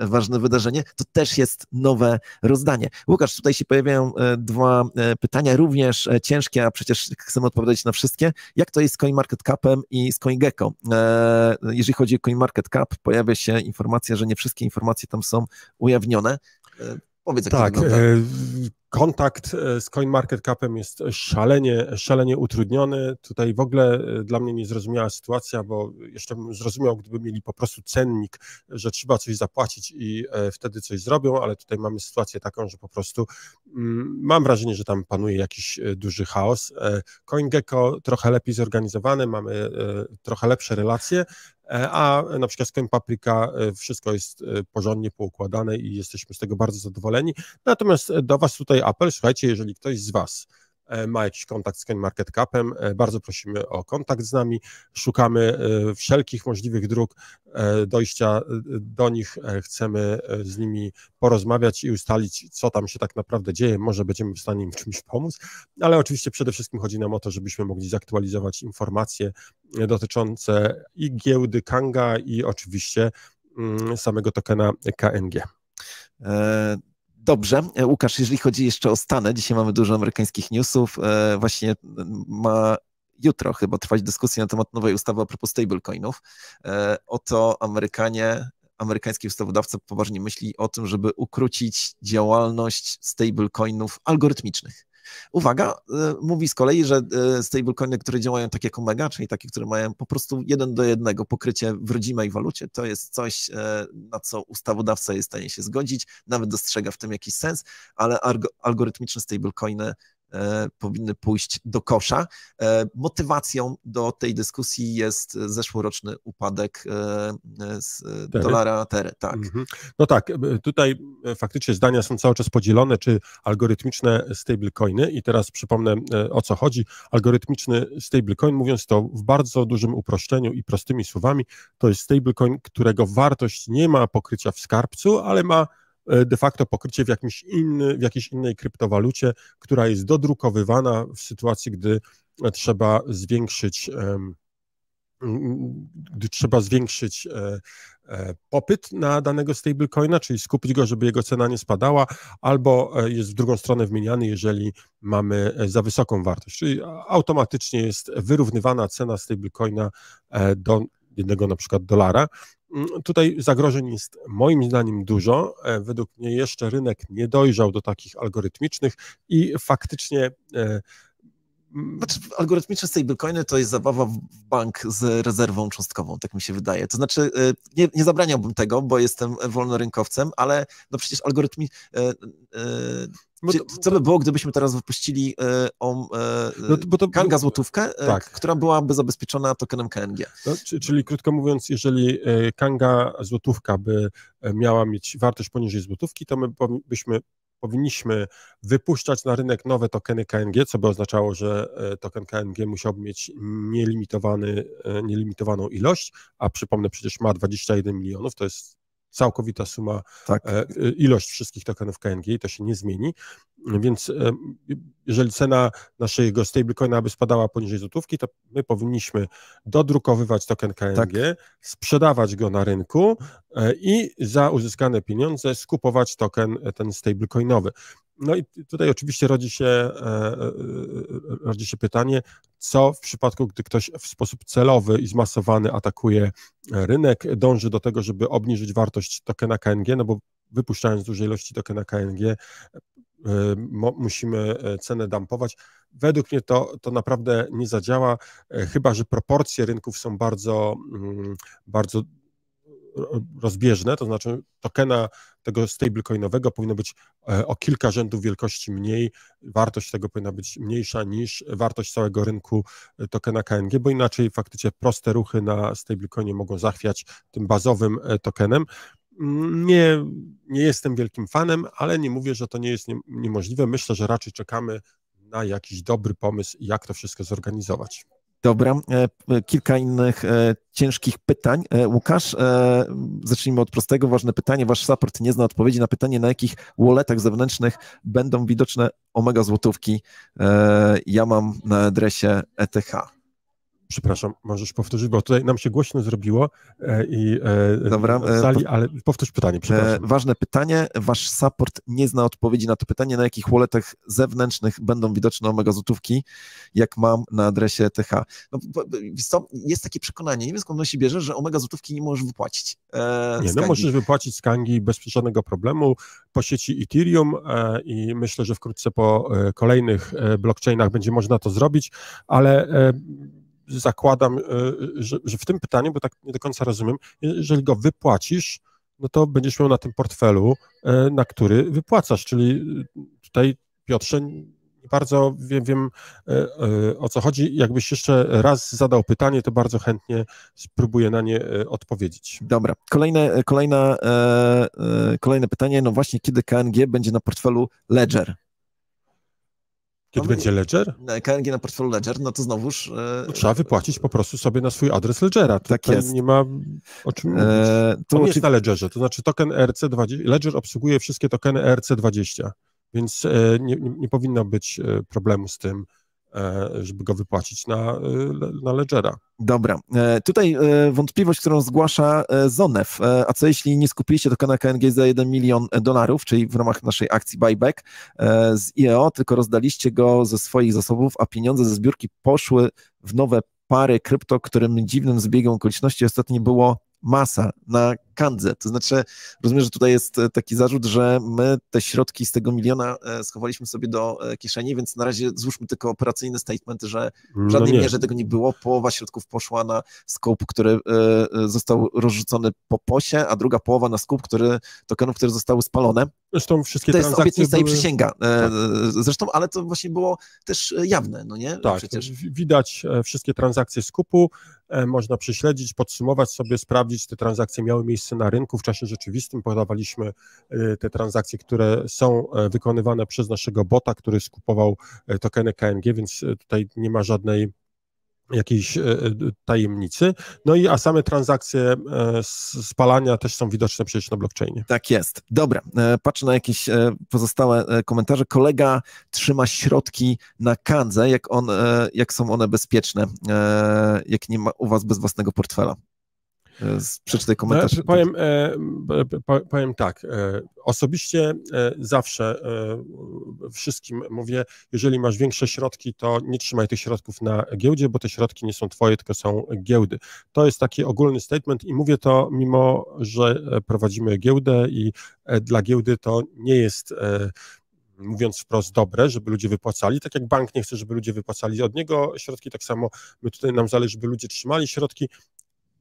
ważne wydarzenie. To też jest nowe rozdanie. Łukasz, tutaj się pojawiają 2 pytania, również ciężkie, a przecież chcemy odpowiadać na wszystkie. Jak to jest z CoinMarketCapem i z CoinGecko? Jeżeli chodzi o CoinMarketCap, pojawia się informacja, że nie wszystkie informacje tam są ujawnione. Powiedz, jak tak, to wygląda. Kontakt z CoinMarketCapem jest szalenie utrudniony. Tutaj w ogóle dla mnie niezrozumiała sytuacja, bo jeszcze bym zrozumiał, gdyby mieli po prostu cennik, że trzeba coś zapłacić i wtedy coś zrobią, ale tutaj mamy sytuację taką, że po prostu mam wrażenie, że tam panuje jakiś duży chaos. CoinGecko trochę lepiej zorganizowane, mamy trochę lepsze relacje, a na przykład z CoinPaprika wszystko jest porządnie poukładane i jesteśmy z tego bardzo zadowoleni. Natomiast do Was tutaj apel, słuchajcie, jeżeli ktoś z Was ma jakiś kontakt z CoinMarketCapem, bardzo prosimy o kontakt z nami, szukamy wszelkich możliwych dróg dojścia do nich, chcemy z nimi porozmawiać i ustalić, co tam się tak naprawdę dzieje, może będziemy w stanie im w czymś pomóc, ale oczywiście przede wszystkim chodzi nam o to, żebyśmy mogli zaktualizować informacje dotyczące i giełdy Kanga i oczywiście samego tokena KNG. Dobrze. Łukasz, jeżeli chodzi jeszcze o Stany, dzisiaj mamy dużo amerykańskich newsów, właśnie ma jutro chyba trwać dyskusja na temat nowej ustawy a propos stablecoinów. Oto amerykański ustawodawca poważnie myśli o tym, żeby ukrócić działalność stablecoinów algorytmicznych. Uwaga, mówi z kolei, że stablecoiny, które działają tak jak Omega, czyli takie, które mają po prostu 1:1 pokrycie w rodzimej walucie, to jest coś, na co ustawodawca jest w stanie się zgodzić, nawet dostrzega w tym jakiś sens, ale algorytmiczne stablecoiny powinny pójść do kosza. Motywacją do tej dyskusji jest zeszłoroczny upadek z dolara Tery. Tak. No tak, tutaj faktycznie zdania są cały czas podzielone, czy algorytmiczne stablecoiny, i teraz przypomnę, o co chodzi. Algorytmiczny stablecoin, mówiąc to w bardzo dużym uproszczeniu i prostymi słowami, to jest stablecoin, którego wartość nie ma pokrycia w skarbcu, ale ma de facto pokrycie w jakiejś innej kryptowalucie, która jest dodrukowywana w sytuacji, gdy trzeba zwiększyć popyt na danego stablecoina, czyli skupić go, żeby jego cena nie spadała, albo jest w drugą stronę wymieniany, jeżeli mamy za wysoką wartość, czyli automatycznie jest wyrównywana cena stablecoina do jednego na przykład dolara. Tutaj zagrożeń jest moim zdaniem dużo. Według mnie jeszcze rynek nie dojrzał do takich algorytmicznych i faktycznie... Znaczy, algorytmiczne stablecoiny to jest zabawa w bank z rezerwą cząstkową, tak mi się wydaje. To znaczy, nie zabraniałbym tego, bo jestem wolnorynkowcem, ale no przecież co by było, gdybyśmy teraz wypuścili Kanga złotówkę, tak, która byłaby zabezpieczona tokenem KNG? No, czyli krótko mówiąc, jeżeli Kanga złotówka by miała mieć wartość poniżej złotówki, to my powinniśmy wypuszczać na rynek nowe tokeny KNG, co by oznaczało, że token KNG musiałby mieć nielimitowaną ilość, a przypomnę, przecież ma 21 milionów, to jest całkowita suma, tak, ilość wszystkich tokenów KNG i to się nie zmieni, więc jeżeli cena naszego stablecoina by spadała poniżej złotówki, to my powinniśmy dodrukowywać token KNG, tak, sprzedawać go na rynku i za uzyskane pieniądze skupować token ten stablecoinowy. No i tutaj oczywiście rodzi się pytanie, co w przypadku, gdy ktoś w sposób celowy i zmasowany atakuje rynek, dąży do tego, żeby obniżyć wartość tokena KNG, no bo wypuszczając duże ilości tokena KNG musimy cenę dumpować. Według mnie to naprawdę nie zadziała, chyba że proporcje rynków są bardzo rozbieżne, to znaczy tokena tego stablecoinowego powinno być o kilka rzędów wielkości mniej, wartość tego powinna być mniejsza niż wartość całego rynku tokena KNG, bo inaczej faktycznie proste ruchy na stablecoinie mogą zachwiać tym bazowym tokenem. Nie jestem wielkim fanem, ale nie mówię, że to nie jest niemożliwe. Myślę, że raczej czekamy na jakiś dobry pomysł, jak to wszystko zorganizować. Dobra, kilka innych ciężkich pytań. Łukasz, zacznijmy od prostego, ważne pytanie. Wasz support nie zna odpowiedzi na pytanie, na jakich walletach zewnętrznych będą widoczne Omega złotówki. Ja mam na adresie ETH. Przepraszam, możesz powtórzyć, bo tutaj nam się głośno zrobiło Dobra, w sali, ale powtórz pytanie, przepraszam. Ważne pytanie, wasz support nie zna odpowiedzi na to pytanie, na jakich walletach zewnętrznych będą widoczne Omega złotówki, jak mam na adresie ETH. No, jest takie przekonanie, nie wiem skąd ono się bierze, że Omega złotówki nie możesz wypłacić. Możesz wypłacić z Kangi bez żadnego problemu po sieci Ethereum i myślę, że wkrótce po kolejnych blockchainach będzie można to zrobić, ale zakładam, że w tym pytaniu, bo tak nie do końca rozumiem, jeżeli go wypłacisz, no to będziesz miał na tym portfelu, na który wypłacasz, czyli tutaj, Piotrze, nie bardzo wiem o co chodzi. Jakbyś jeszcze raz zadał pytanie, to bardzo chętnie spróbuję na nie odpowiedzieć. Dobra, kolejne pytanie, no właśnie, kiedy KNG będzie na portfelu Ledger? Kiedy będzie Ledger? KNG na portfelu Ledger, no to znowuż... Trzeba wypłacić po prostu sobie na swój adres Ledgera. Tak jest. Nie ma o czym mówić. On jest na Ledgerze, to znaczy token ERC20, Ledger obsługuje wszystkie tokeny ERC20, więc nie powinno być problemu z tym, żeby go wypłacić na Ledgera. Dobra, tutaj wątpliwość, którą zgłasza Zonev, a co jeśli nie skupiliście tokena KNG za $1 milion, czyli w ramach naszej akcji buyback z IEO, tylko rozdaliście go ze swoich zasobów, a pieniądze ze zbiórki poszły w nowe pary krypto, którym dziwnym zbiegiem okoliczności ostatnio było masa na Kandze. To znaczy, rozumiem, że tutaj jest taki zarzut, że my te środki z tego miliona schowaliśmy sobie do kieszeni, więc na razie złóżmy tylko operacyjny statement, że w żadnej mierze tego nie było. Połowa środków poszła na scope, który został rozrzucony po POS-ie, a druga połowa na scope tokenów, które zostały spalone. Zresztą wszystkie to jest obietnica były... i przysięga. Tak. Zresztą, ale to właśnie było też jawne, no nie? Tak, przecież widać wszystkie transakcje skupu, można prześledzić, podsumować sobie, sprawdzić, te transakcje miały miejsce na rynku w czasie rzeczywistym, podawaliśmy te transakcje, które są wykonywane przez naszego bota, który skupował tokeny KNG, więc tutaj nie ma żadnej jakiejś tajemnicy. No a same transakcje spalania też są widoczne przecież na blockchainie. Tak jest. Dobra, patrzę na jakieś pozostałe komentarze. Kolega trzyma środki na Kandze, jak są one bezpieczne, jak nie ma u was bez własnego portfela. Przeczytaj komentarz. Powiem tak, osobiście zawsze wszystkim mówię, jeżeli masz większe środki, to nie trzymaj tych środków na giełdzie, bo te środki nie są twoje, tylko są giełdy. To jest taki ogólny statement i mówię to mimo, że prowadzimy giełdę i dla giełdy to nie jest, mówiąc wprost, dobre, żeby ludzie wypłacali, tak jak bank nie chce, żeby ludzie wypłacali od niego środki, tak samo nam zależy, żeby ludzie trzymali środki.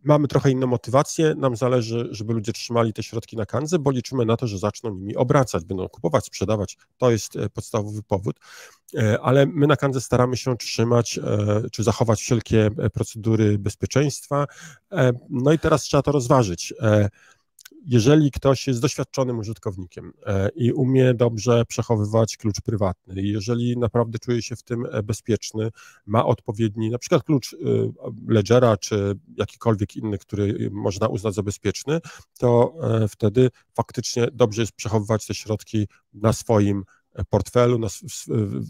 Mamy trochę inną motywację, nam zależy, żeby ludzie trzymali te środki na Kandze, bo liczymy na to, że zaczną nimi obracać, będą kupować, sprzedawać. To jest podstawowy powód, ale my na Kandze staramy się trzymać, czy zachować wszelkie procedury bezpieczeństwa. No i teraz trzeba to rozważyć. Jeżeli ktoś jest doświadczonym użytkownikiem i umie dobrze przechowywać klucz prywatny, jeżeli naprawdę czuje się w tym bezpieczny, ma odpowiedni, na przykład klucz Ledgera, czy jakikolwiek inny, który można uznać za bezpieczny, to wtedy faktycznie dobrze jest przechowywać te środki na swoim portfelu,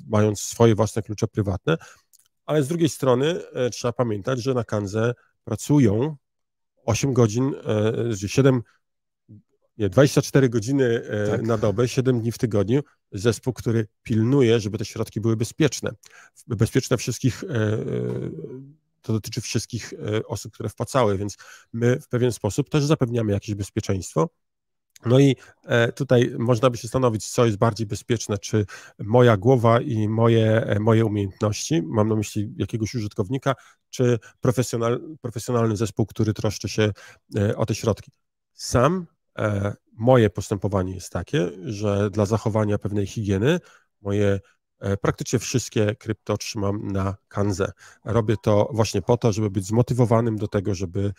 mając swoje własne klucze prywatne, ale z drugiej strony trzeba pamiętać, że na Kandze pracują 8 godzin, 24 godziny tak. na dobę, 7 dni w tygodniu, zespół, który pilnuje, żeby te środki były bezpieczne. Bezpieczne wszystkich, to dotyczy wszystkich osób, które wpłacały, więc my w pewien sposób też zapewniamy jakieś bezpieczeństwo. No i tutaj można by się zastanowić, co jest bardziej bezpieczne, czy moja głowa i moje umiejętności, mam na myśli jakiegoś użytkownika, czy profesjonalny zespół, który troszczy się o te środki. Moje postępowanie jest takie, że dla zachowania pewnej higieny praktycznie wszystkie krypto trzymam na Kandze. Robię to właśnie po to, żeby być zmotywowanym do tego, żeby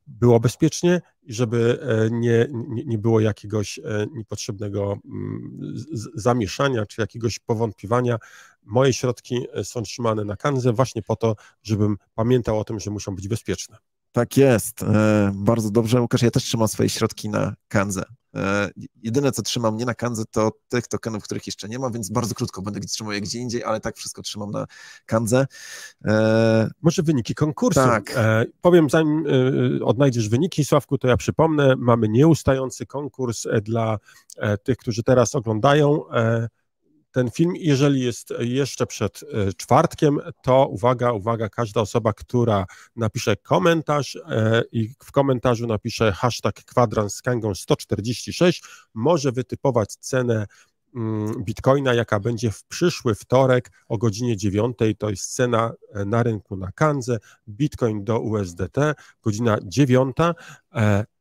było bezpiecznie i żeby nie było jakiegoś niepotrzebnego zamieszania czy jakiegoś powątpiewania. Moje środki są trzymane na Kandze właśnie po to, żebym pamiętał o tym, że muszą być bezpieczne. Tak jest, bardzo dobrze. Łukasz, ja też trzymam swoje środki na Kandze. Jedyne, co trzymam nie na Kandze, to tych tokenów, których jeszcze nie ma, więc bardzo krótko będę trzymał je gdzie indziej, ale tak wszystko trzymam na Kandze. Może wyniki konkursu. Tak. Powiem, zanim odnajdziesz wyniki, Sławku, to ja przypomnę, mamy nieustający konkurs dla tych, którzy teraz oglądają ten film. Jeżeli jest jeszcze przed czwartkiem, to uwaga, każda osoba, która napisze komentarz i w komentarzu napisze #kwadrans z Kangą 146, może wytypować cenę Bitcoina, jaka będzie w przyszły wtorek o godzinie 9, to jest cena na rynku na Kandze, Bitcoin do USDT, godzina 9.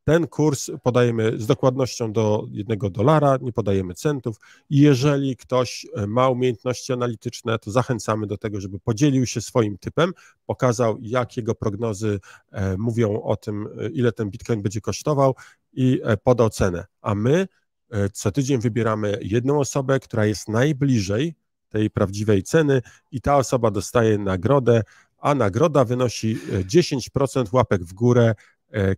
Ten kurs podajemy z dokładnością do $1, nie podajemy centów i jeżeli ktoś ma umiejętności analityczne, to zachęcamy do tego, żeby podzielił się swoim typem, pokazał, jak jego prognozy mówią o tym, ile ten Bitcoin będzie kosztował i podał cenę. A my co tydzień wybieramy jedną osobę, która jest najbliżej tej prawdziwej ceny i ta osoba dostaje nagrodę, a nagroda wynosi 10% łapek w górę,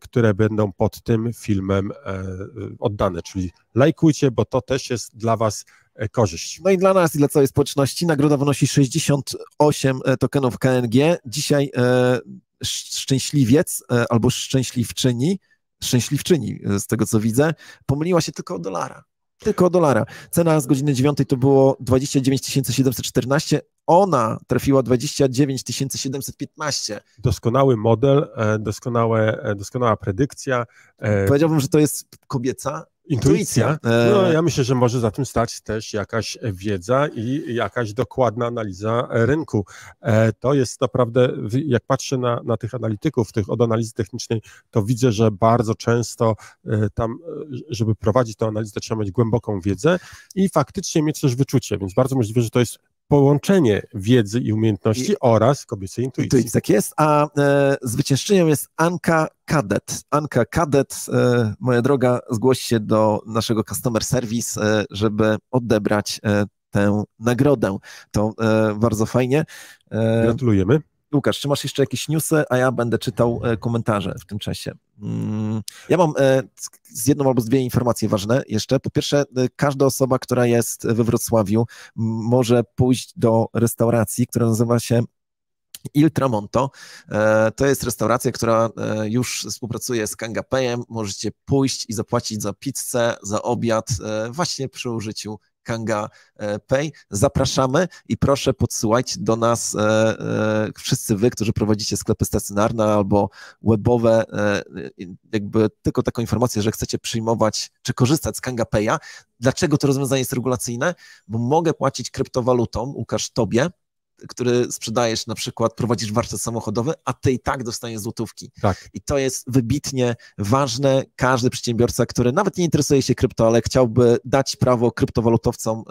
które będą pod tym filmem oddane, czyli lajkujcie, bo to też jest dla Was korzyść. No i dla nas i dla całej społeczności nagroda wynosi 68 tokenów KNG. Dzisiaj szczęśliwiec albo szczęśliwczyni z tego co widzę, pomyliła się tylko o dolara. Tylko o dolara. Cena z godziny 9 to było 29 714, ona trafiła 29 715. Doskonały model, doskonała predykcja. Powiedziałbym, że to jest kobieca intuicja. No, ja myślę, że może za tym stać też jakaś wiedza i jakaś dokładna analiza rynku. To jest naprawdę, jak patrzę na tych analityków, tych od analizy technicznej, to widzę, że bardzo często tam, żeby prowadzić tę analizę, trzeba mieć głęboką wiedzę i faktycznie mieć też wyczucie, więc bardzo możliwe, że to jest połączenie wiedzy i umiejętności oraz kobiecej intuicji. Tak jest, a zwyciężczynią jest Anka Kadet. Anka Kadet, moja droga, zgłoś się do naszego customer service, żeby odebrać tę nagrodę. To bardzo fajnie. Gratulujemy. Łukasz, czy masz jeszcze jakieś newsy, a ja będę czytał komentarze w tym czasie. Ja mam z jedną albo z dwie informacje ważne jeszcze. Po pierwsze, każda osoba, która jest we Wrocławiu, może pójść do restauracji, która nazywa się Il Tramonto. To jest restauracja, która już współpracuje z KangaPayem. Możecie pójść i zapłacić za pizzę, za obiad właśnie przy użyciu KangaPay. Zapraszamy i proszę podsyłajcie do nas wszyscy wy, którzy prowadzicie sklepy stacjonarne albo webowe, jakby tylko taką informację, że chcecie przyjmować czy korzystać z KangaPaya. Dlaczego to rozwiązanie jest regulacyjne? Bo mogę płacić kryptowalutą, Łukasz, tobie, który sprzedajesz, na przykład prowadzisz warsztat samochodowy, a ty i tak dostaniesz złotówki. Tak. I to jest wybitnie ważne. Każdy przedsiębiorca, który nawet nie interesuje się krypto, ale chciałby dać prawo kryptowalutowcom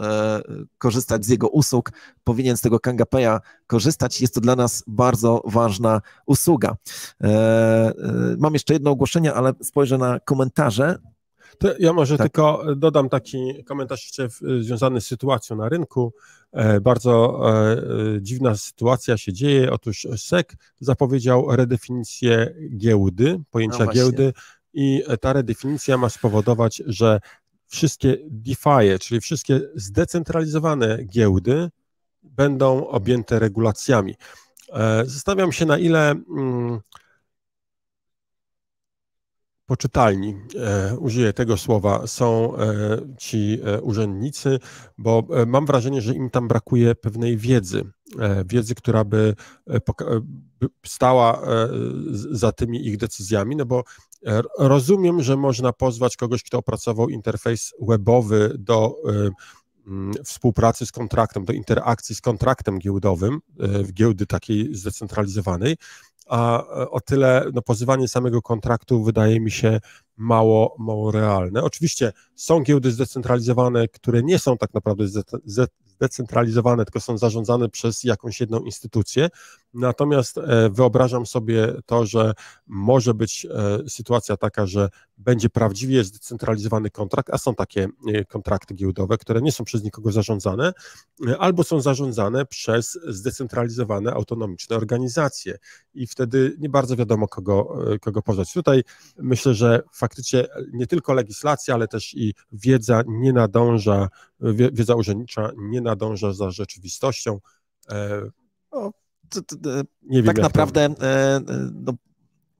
korzystać z jego usług, powinien z tego KangaPaya korzystać. Jest to dla nas bardzo ważna usługa. Mam jeszcze jedno ogłoszenie, ale spojrzę na komentarze. To ja może tylko dodam taki komentarz jeszcze związany z sytuacją na rynku. Bardzo dziwna sytuacja się dzieje. Otóż SEC zapowiedział redefinicję giełdy, pojęcia giełdy i ta redefinicja ma spowodować, że wszystkie DeFi, czyli wszystkie zdecentralizowane giełdy będą objęte regulacjami. Zastanawiam się, na ile poczytalni, użyję tego słowa, są ci urzędnicy, bo mam wrażenie, że im tam brakuje pewnej wiedzy, która by stała za tymi ich decyzjami, no bo rozumiem, że można pozwać kogoś, kto opracował interfejs webowy do współpracy z kontraktem, do interakcji z kontraktem giełdowym, w giełdy takiej zdecentralizowanej, a o tyle pozywanie samego kontraktu wydaje mi się mało realne. Oczywiście są giełdy zdecentralizowane, które nie są tak naprawdę zdecentralizowane, tylko są zarządzane przez jakąś jedną instytucję, natomiast wyobrażam sobie to, że może być sytuacja taka, że będzie prawdziwie zdecentralizowany kontrakt, a są takie kontrakty giełdowe, które nie są przez nikogo zarządzane, albo są zarządzane przez zdecentralizowane, autonomiczne organizacje i wtedy nie bardzo wiadomo, kogo pozwać. Tutaj myślę, że faktycznie nie tylko legislacja, ale też i wiedza nie nadąża, wiedza urzędnicza nie nadąża za rzeczywistością. Nie wiem, tak naprawdę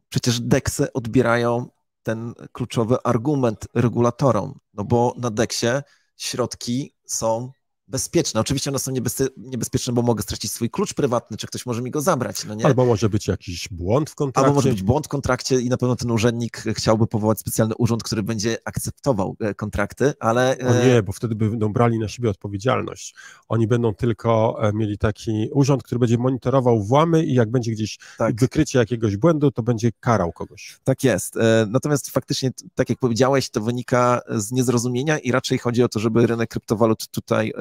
przecież DEX-y odbierają ten kluczowy argument regulatorom, no bo na DEX-ie środki są bezpieczne. Oczywiście one są niebezpieczne, bo mogę stracić swój klucz prywatny, czy ktoś może mi go zabrać. No nie? Albo może być jakiś błąd w kontrakcie. Albo może być błąd w kontrakcie i na pewno ten urzędnik chciałby powołać specjalny urząd, który będzie akceptował kontrakty, ale... O nie, bo wtedy będą brali na siebie odpowiedzialność. Oni będą tylko mieli taki urząd, który będzie monitorował włamy i jak będzie gdzieś wykrycie jakiegoś błędu, to będzie karał kogoś. Tak jest. Natomiast faktycznie, tak jak powiedziałeś, to wynika z niezrozumienia i raczej chodzi o to, żeby rynek kryptowalut tutaj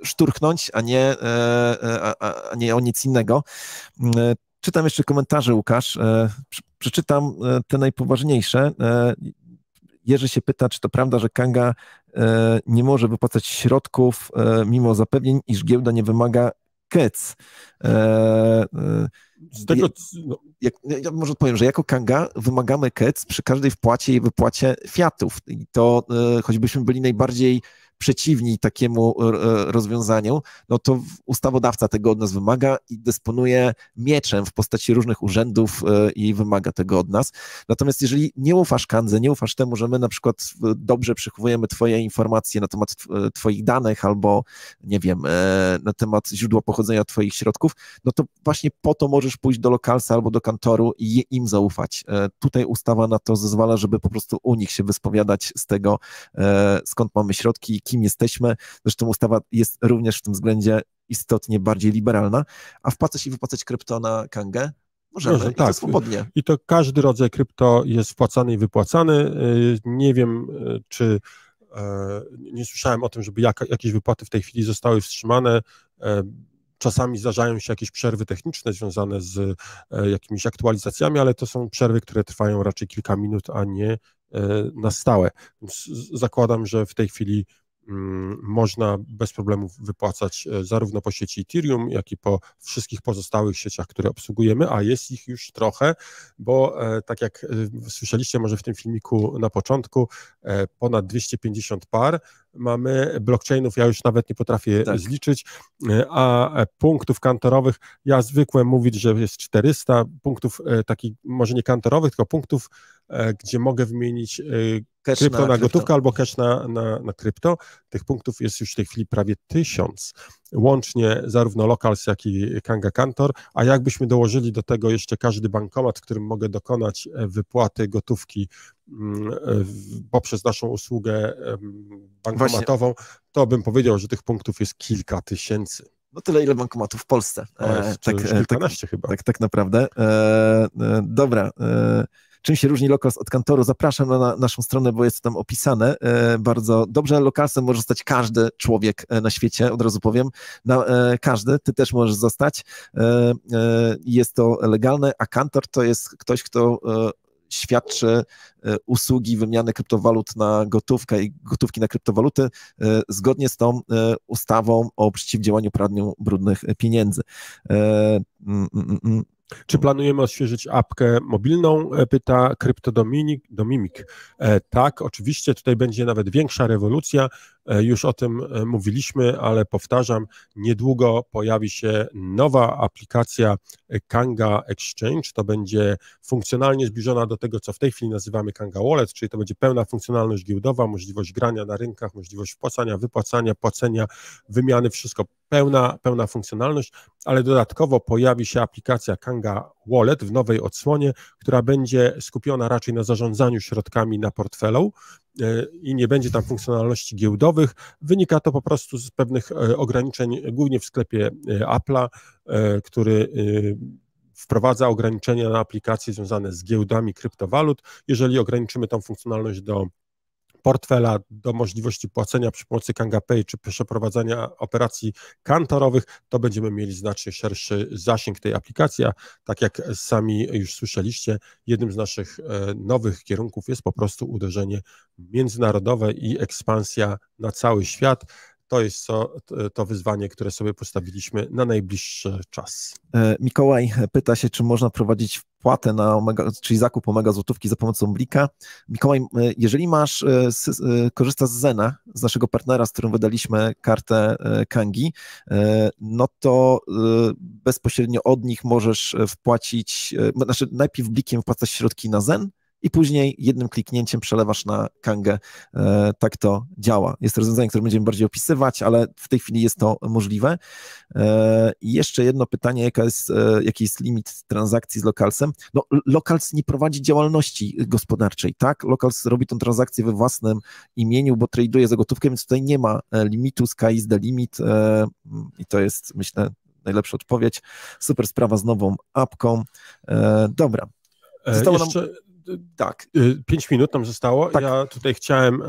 szturchnąć, a nie o nic innego. Czytam jeszcze komentarze, Łukasz. Przeczytam te najpoważniejsze. Jerzy się pyta, czy to prawda, że Kanga nie może wypłacać środków mimo zapewnień, iż giełda nie wymaga KEC. Z tego, ja może odpowiem, że jako Kanga wymagamy KEC przy każdej wpłacie i wypłacie fiatów. I to choćbyśmy byli najbardziej przeciwni takiemu rozwiązaniu, no to ustawodawca tego od nas wymaga i dysponuje mieczem w postaci różnych urzędów i wymaga tego od nas. Natomiast jeżeli nie ufasz Kandze, nie ufasz temu, że my na przykład dobrze przechowujemy twoje informacje na temat twoich danych albo, nie wiem, na temat źródła pochodzenia twoich środków, no to właśnie po to możesz pójść do Localsa albo do kantoru i im zaufać. Tutaj ustawa na to zezwala, żeby po prostu u nich się wyspowiadać z tego, skąd mamy środki, kim jesteśmy. Zresztą ustawa jest również w tym względzie istotnie bardziej liberalna, a wpłacać i wypłacać krypto na Kangę możemy, tak, swobodnie. I to każdy rodzaj krypto jest wpłacany i wypłacany. Nie wiem, czy nie słyszałem o tym, żeby jakieś wypłaty w tej chwili zostały wstrzymane. Czasami zdarzają się jakieś przerwy techniczne związane z jakimiś aktualizacjami, ale to są przerwy, które trwają raczej kilka minut, a nie na stałe. Więc zakładam, że w tej chwili można bez problemów wypłacać zarówno po sieci Ethereum, jak i po wszystkich pozostałych sieciach, które obsługujemy, a jest ich już trochę, bo tak jak słyszeliście może w tym filmiku na początku, ponad 250 par mamy blockchainów, ja już nawet nie potrafię zliczyć, a punktów kantorowych, ja zwykłem mówić, że jest 400 punktów takich, może nie kantorowych, tylko punktów, gdzie mogę wymienić krypto na gotówkę albo cash na krypto. Tych punktów jest już w tej chwili prawie 1000. Łącznie zarówno Locals, jak i Kanga Kantor, a jakbyśmy dołożyli do tego jeszcze każdy bankomat, w którym mogę dokonać wypłaty gotówki poprzez naszą usługę bankomatową, to bym powiedział, że tych punktów jest kilka tysięcy. No tyle, ile bankomatów w Polsce. Kilkanaście chyba. Tak naprawdę. Dobra. Czym się różni Locals od kantoru? Zapraszam na naszą stronę, bo jest tam opisane bardzo dobrze. Localsem może zostać każdy człowiek na świecie, od razu powiem. Każdy, ty też możesz zostać. Jest to legalne, a kantor to jest ktoś, kto świadczy usługi wymiany kryptowalut na gotówkę i gotówki na kryptowaluty zgodnie z tą ustawą o przeciwdziałaniu praniu brudnych pieniędzy. Czy planujemy odświeżyć apkę mobilną? Pyta Domimik. Tak, oczywiście, tutaj będzie nawet większa rewolucja. Już o tym mówiliśmy, ale powtarzam, niedługo pojawi się nowa aplikacja Kanga Exchange. To będzie funkcjonalnie zbliżona do tego, co w tej chwili nazywamy Kanga Wallet, czyli to będzie pełna funkcjonalność giełdowa, możliwość grania na rynkach, możliwość wpłacania, wypłacania, płacenia, wymiany, wszystko. Pełna funkcjonalność, ale dodatkowo pojawi się aplikacja Kanga Wallet w nowej odsłonie, która będzie skupiona raczej na zarządzaniu środkami na portfelu i nie będzie tam funkcjonalności giełdowych. Wynika to po prostu z pewnych ograniczeń, głównie w sklepie Apple'a, który wprowadza ograniczenia na aplikacje związane z giełdami kryptowalut. Jeżeli ograniczymy tą funkcjonalność do portfela, do możliwości płacenia przy pomocy Kanga Pay czy przeprowadzania operacji kantorowych, to będziemy mieli znacznie szerszy zasięg tej aplikacji, a tak jak sami już słyszeliście, jednym z naszych nowych kierunków jest po prostu uderzenie międzynarodowe i ekspansja na cały świat. To jest to wyzwanie, które sobie postawiliśmy na najbliższy czas. Mikołaj pyta się, czy można prowadzić wpłatę na Omega, czyli zakup Omega złotówki za pomocą Blika. Mikołaj, jeżeli korzystasz z Zena, z naszego partnera, z którym wydaliśmy kartę Kangi, no to bezpośrednio od nich możesz wpłacić, znaczy najpierw Blikiem wpłacasz środki na Zen, i później jednym kliknięciem przelewasz na Kangę. Tak to działa. Jest to rozwiązanie, które będziemy bardziej opisywać, ale w tej chwili jest to możliwe. I jeszcze jedno pytanie, jaki jest limit transakcji z Localsem? No, Locals nie prowadzi działalności gospodarczej, tak? Locals robi tą transakcję we własnym imieniu, bo traduje za gotówkę, więc tutaj nie ma limitu, sky is the limit i to jest, myślę, najlepsza odpowiedź. Super sprawa z nową apką. Dobra. Zostało nam... Tak. 5 minut nam zostało. Tak. Ja tutaj chciałem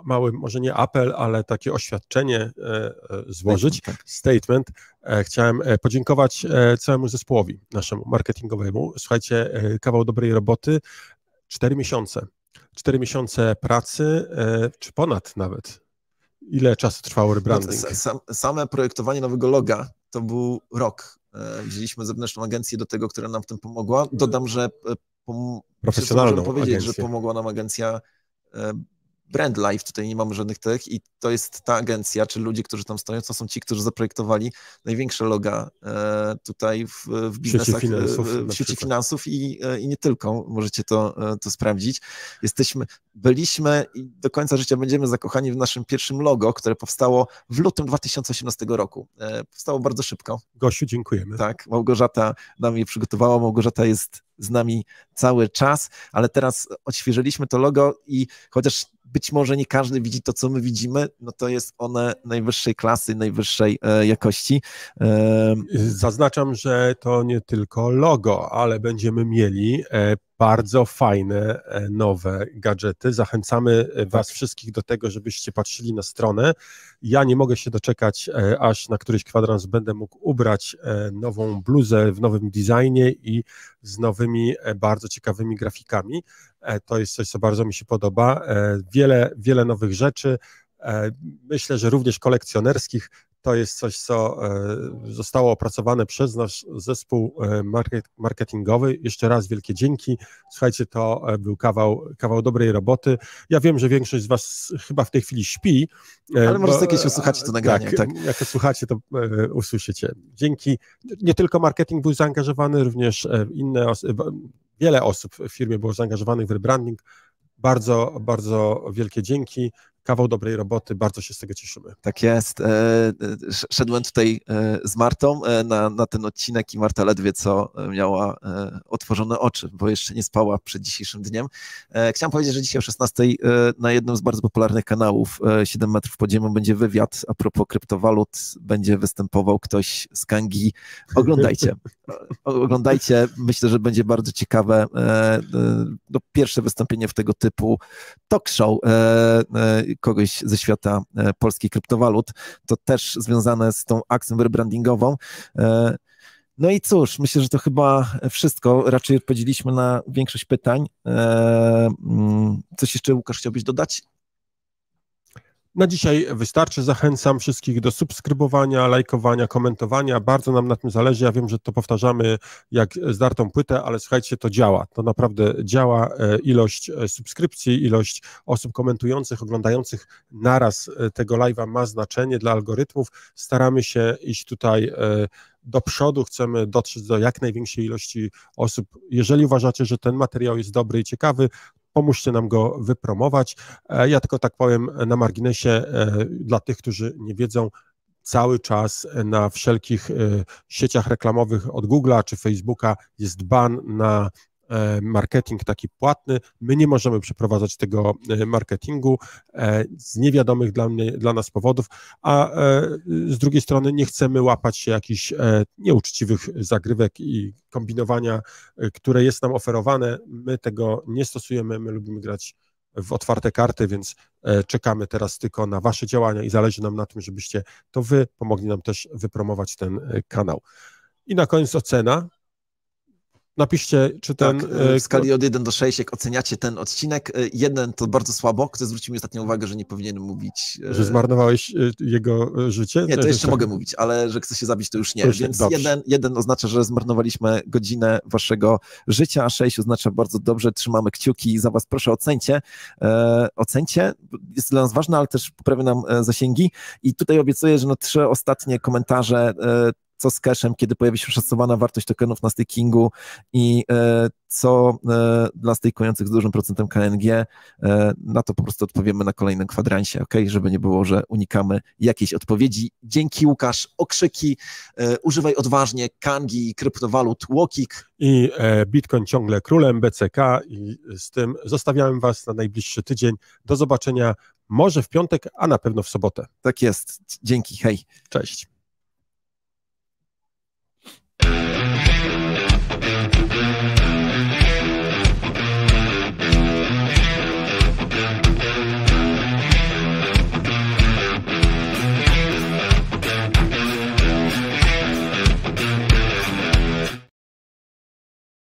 mały, może nie apel, ale takie oświadczenie złożyć, statement. Chciałem podziękować całemu zespołowi naszemu marketingowemu. Słuchajcie, kawał dobrej roboty, 4 miesiące. 4 miesiące pracy, czy ponad nawet. Ile czasu trwało rebranding? Same projektowanie nowego loga to był rok. Wzięliśmy zewnętrzną agencję do tego, która nam w tym pomogła. Dodam, że profesjonalną powiedzieć, agencję. że pomogła nam agencja Brand Life, tutaj nie mamy żadnych tych i to jest ta agencja, czy ludzie, którzy tam stoją, to są ci, którzy zaprojektowali największe loga tutaj w biznesach, w sieci finansów i nie tylko, możecie to sprawdzić. Byliśmy i do końca życia będziemy zakochani w naszym pierwszym logo, które powstało w lutym 2018 roku. Powstało bardzo szybko. Gosiu, dziękujemy. Tak, Małgorzata nam je przygotowała, Małgorzata jest z nami cały czas, ale teraz odświeżyliśmy to logo i chociaż być może nie każdy widzi to, co my widzimy, no to jest one najwyższej klasy, najwyższej jakości. Zaznaczam, że to nie tylko logo, ale będziemy mieli bardzo fajne, nowe gadżety. Zachęcamy Was wszystkich do tego, żebyście patrzyli na stronę. Ja nie mogę się doczekać, aż na któryś kwadrans będę mógł ubrać nową bluzę w nowym designie i z nowymi, bardzo ciekawymi grafikami. To jest coś, co bardzo mi się podoba. Wiele nowych rzeczy. Myślę, że również kolekcjonerskich. To jest coś, co zostało opracowane przez nasz zespół marketingowy. Jeszcze raz wielkie dzięki. Słuchajcie, to był kawał dobrej roboty. Ja wiem, że większość z Was chyba w tej chwili śpi. Ale może jakieś usłuchacie to nagranie. Tak. Jak słuchacie, to usłyszycie. Dzięki. Nie tylko marketing był zaangażowany, również wiele osób w firmie było zaangażowanych w rebranding. Bardzo, bardzo wielkie dzięki. Kawał dobrej roboty, bardzo się z tego cieszymy. Tak jest. Szedłem tutaj z Martą na ten odcinek i Marta ledwie co miała otworzone oczy, bo jeszcze nie spała przed dzisiejszym dniem. Chciałem powiedzieć, że dzisiaj o 16 na jednym z bardzo popularnych kanałów 7 metrów pod ziemią będzie wywiad a propos kryptowalut. Będzie występował ktoś z Kangi. Oglądajcie. Oglądajcie. Myślę, że będzie bardzo ciekawe. Pierwsze wystąpienie w tego typu talk show kogoś ze świata polskich kryptowalut, to też związane z tą akcją rebrandingową. No i cóż, myślę, że to chyba wszystko. Raczej odpowiedzieliśmy na większość pytań. Coś jeszcze, Łukasz, chciałbyś dodać? Na dzisiaj wystarczy. Zachęcam wszystkich do subskrybowania, lajkowania, komentowania. Bardzo nam na tym zależy. Ja wiem, że to powtarzamy jak zdartą płytę, ale słuchajcie, to działa. To naprawdę działa. Ilość subskrypcji, ilość osób komentujących, oglądających naraz tego live'a ma znaczenie dla algorytmów. Staramy się iść tutaj do przodu, chcemy dotrzeć do jak największej ilości osób. Jeżeli uważacie, że ten materiał jest dobry i ciekawy, pomóżcie nam go wypromować. Ja tylko tak powiem na marginesie, dla tych, którzy nie wiedzą, cały czas na wszelkich sieciach reklamowych od Google'a czy Facebooka jest ban na marketing taki płatny. My nie możemy przeprowadzać tego marketingu z niewiadomych dla nas powodów, a z drugiej strony nie chcemy łapać się jakichś nieuczciwych zagrywek i kombinowania, które jest nam oferowane. My tego nie stosujemy, my lubimy grać w otwarte karty, więc czekamy teraz tylko na Wasze działania i zależy nam na tym, żebyście to Wy pomogli nam też wypromować ten kanał. I na koniec ocena. Napiszcie, czy ten... w skali od 1 do 6, jak oceniacie ten odcinek, 1 to bardzo słabo, ktoś zwrócił mi ostatnio uwagę, że nie powinienem mówić... Że zmarnowałeś jego życie? Nie, to jeszcze mogę mówić, ale że chcę się zabić, to już nie. Więc 1 oznacza, że zmarnowaliśmy godzinę waszego życia, a 6 oznacza bardzo dobrze, trzymamy kciuki za was, proszę ocencie. Ocencie, jest dla nas ważne, ale też poprawia nam zasięgi i tutaj obiecuję, że 3 ostatnie komentarze co z cashem, kiedy pojawi się szacowana wartość tokenów na stakingu i co dla stakujących z dużym procentem KNG, na to po prostu odpowiemy na kolejnym kwadransie, ok? Żeby nie było, że unikamy jakiejś odpowiedzi. Dzięki, Łukasz. Okrzyki, używaj odważnie Kangi, kryptowalut, Łokik. I Bitcoin ciągle królem, BCK i z tym zostawiamy was na najbliższy tydzień. Do zobaczenia może w piątek, a na pewno w sobotę. Tak jest. Dzięki, hej. Cześć.